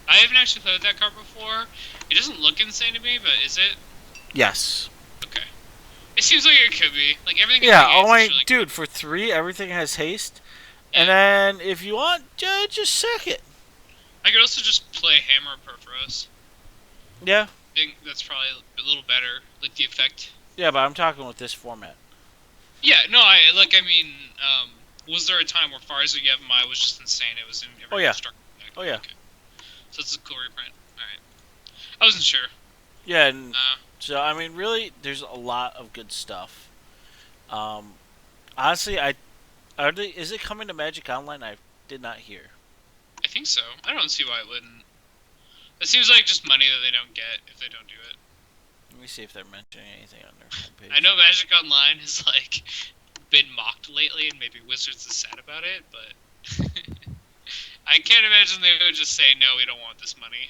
I haven't actually played that card before. It doesn't look insane to me, but is it? Yes. Okay. It seems like it could be. Like, everything yeah, oh my... really dude, for 3, everything has haste. And then, if you want, just sack it. I could also just play Hammer Perforos. Yeah. I think that's probably a little better, like the effect. Yeah, but I'm talking with this format. Yeah, no, was there a time where Fires of Yevamai was just insane? It was in every constructor deck. Oh, yeah. Okay. So it's a cool reprint. Alright. I wasn't sure. Yeah, and so, I mean, really, there's a lot of good stuff. Honestly, is it coming to Magic Online? I did not hear. I think so. I don't see why it wouldn't. It seems like just money that they don't get if they don't do it. Let me see if they're mentioning anything on their homepage. I know Magic Online has like been mocked lately, and maybe Wizards is sad about it, but I can't imagine they would just say, no, we don't want this money.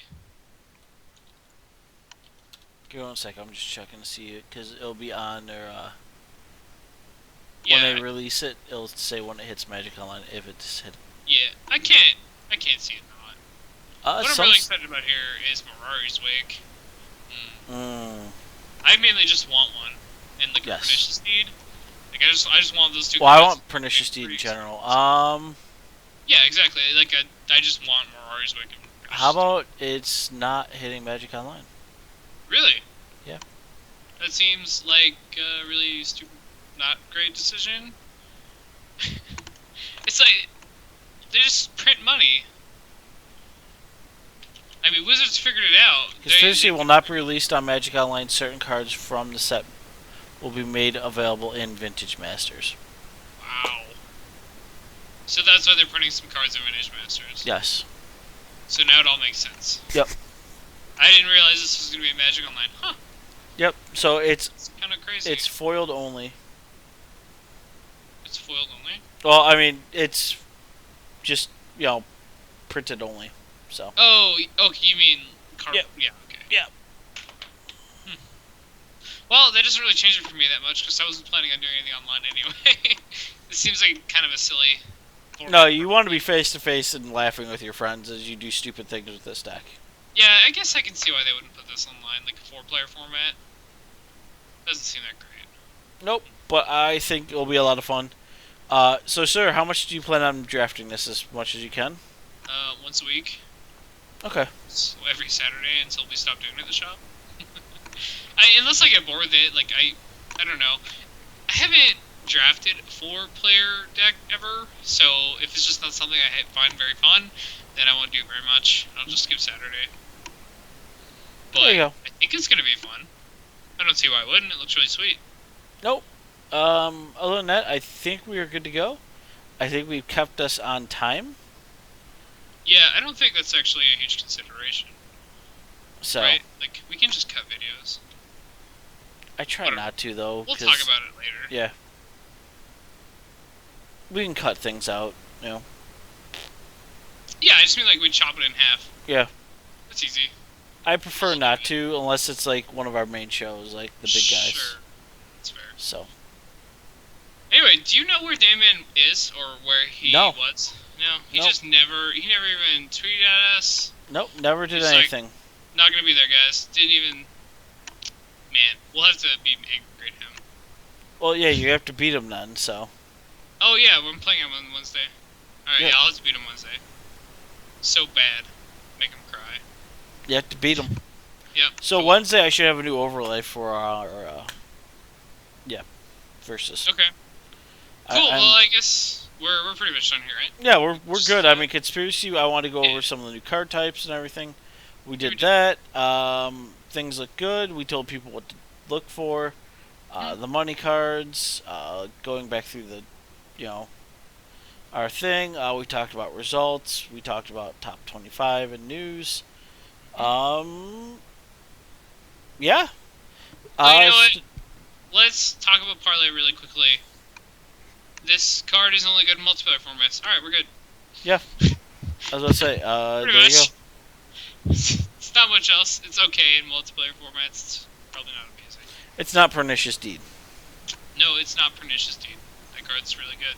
Give me one sec, I'm just checking to see it, because it'll be on their, yeah, when they release it, it'll say when it hits Magic Online, if it's hit. Yeah, I can't see it not. What I'm really excited about here is Mirari's Wake. Mm. I mainly just want one, and like a Yes. Pernicious Deed. Like I just want those two. Well, I want Pernicious Deed in general. Yeah, exactly. Like I just want Mirari's Wake. How about it's not hitting Magic Online? Really? Yeah. That seems like a really stupid, not great decision. It's like they just print money. I mean, Wizards figured it out. Conspiracy will not be released on Magic Online. Certain cards from the set will be made available in Vintage Masters. Wow. So that's why they're printing some cards in Vintage Masters. Yes. So now it all makes sense. Yep. I didn't realize this was going to be Magic Online. Huh. Yep. So it's kind of crazy. It's foiled only. It's foiled only? Well, I mean, it's just, printed only. So. Oh, you mean Yep. Yeah, okay. Yeah. Well, that doesn't really change it for me that much because I wasn't planning on doing anything online anyway. It seems like kind of a silly. No, you want to be face to face and laughing with your friends as you do stupid things with this deck. Yeah, I guess I can see why they wouldn't put this online, like a 4-player format. Doesn't seem that great. Nope, but I think it'll be a lot of fun. So, sir, how much do you plan on drafting this? As much as you can? Once a week. Okay. So every Saturday until we stop doing it at the shop. Unless I get bored with it, like I don't know. I haven't drafted a 4-player deck ever, so if it's just not something I find very fun, then I won't do very much. I'll just skip Saturday. But there you go. I think it's gonna be fun. I don't see why I wouldn't. It looks really sweet. Nope. Other than that, I think we are good to go. I think we've kept us on time. Yeah, I don't think that's actually a huge consideration. So. Right? Like, we can just cut videos. I try not to, though. We'll talk about it later. Yeah. We can cut things out, Yeah, I just mean like we chop it in half. Yeah. That's easy. I prefer not to, unless it's like one of our main shows, like the big guys. Sure. That's fair. So. Anyway, do you know where Damon is, or where he was? No, he just never even tweeted at us. Nope, never did anything. Like, not gonna be there, guys. Didn't even. Man, we'll have to be angry at him. Well, yeah, you have to beat him then, so. Oh yeah, we're playing him on Wednesday. Alright, yeah, I'll have to beat him Wednesday. So bad. Make him cry. You have to beat him. Yep. So cool. Wednesday I should have a new overlay for our, versus. Okay. Cool, well I guess we're pretty much done here, right? Yeah, we're good. I mean, Conspiracy, I want to go over some of the new card types and everything. We did that. Things look good. We told people what to look for. The money cards, going back through the, our thing. We talked about results. We talked about top 25 and news. Yeah. You know what? Let's talk about Parlay really quickly. This card is only good in multiplayer formats. Alright, we're good. Yeah. I was going to say, there you go. It's not much else. It's okay in multiplayer formats. It's probably not amazing. It's not Pernicious Deed. No, it's not Pernicious Deed. That card's really good.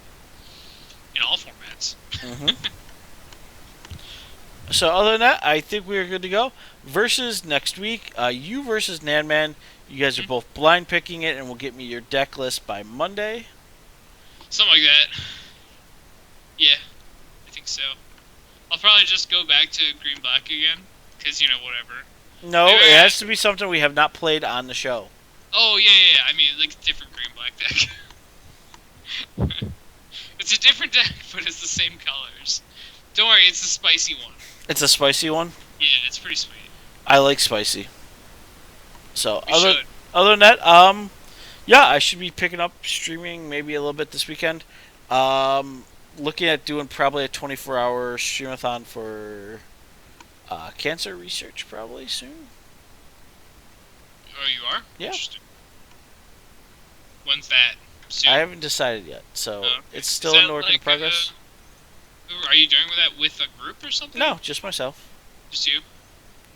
In all formats. So other than that, I think we're good to go. Versus next week, you versus Nanman. You guys are both blind picking it, and will get me your deck list by Monday. Something like that. Yeah, I think so. I'll probably just go back to green-black again, because, whatever. No, maybe it has to be something we have not played on the show. Oh, yeah. I mean, like, different green-black deck. It's a different deck, but it's the same colors. Don't worry, it's a spicy one. It's a spicy one? Yeah, it's pretty sweet. I like spicy. So, other than that, yeah, I should be picking up streaming maybe a little bit this weekend. Looking at doing probably a 24-hour streamathon for cancer research probably soon. Oh, you are? Yeah. Interesting. When's that? Soon? I haven't decided yet, so it's still in work in progress. Are you doing that with a group or something? No, just myself. Just you?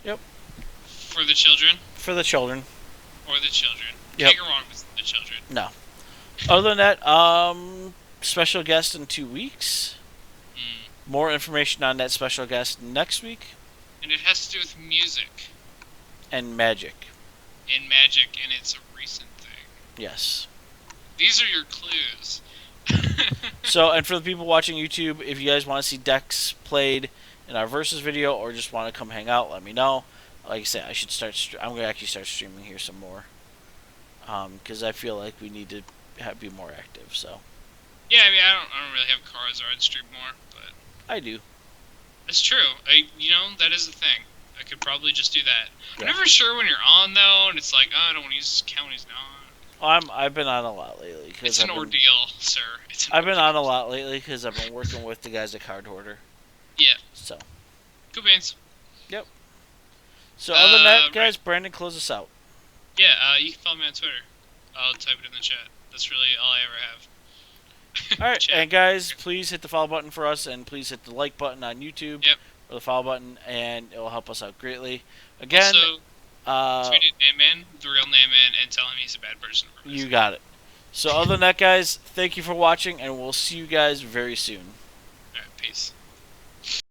Yep. For the children? For the children. Or the children. Yep. Can't go wrong with the children. No. Other than that, special guest in 2 weeks. More information on that special guest next week. And it has to do with music and magic. and magic, and it's a recent thing. Yes. These are your clues. So, and for the people watching YouTube, if you guys want to see decks played in our versus video or just want to come hang out, let me know. Like I said, I should start. I'm going to actually start streaming here some more. Because I feel like we need to be more active. So. Yeah, I mean, I don't really have cards, or I'd stream more, but I do. it's true. That is the thing. I could probably just do that. Yeah. I'm never sure when you're on though, and it's like, oh, I don't want to use counties now. I've been on a lot lately. It's an ordeal, sir. I've been on a lot lately because I've been working with the guys at Card Hoarder. Yeah. So. Good beans. Yep. So other than that, guys, right. Brandon, close us out. Yeah, you can follow me on Twitter. I'll type it in the chat. That's really all I ever have. Alright, and guys, please hit the follow button for us, and please hit the like button on YouTube, or the follow button, and it will help us out greatly. Again, also, tweet at Name-Man, the real Name-Man, and tell him he's a bad person. You got it. So other than that, guys, thank you for watching, and we'll see you guys very soon. Alright, peace.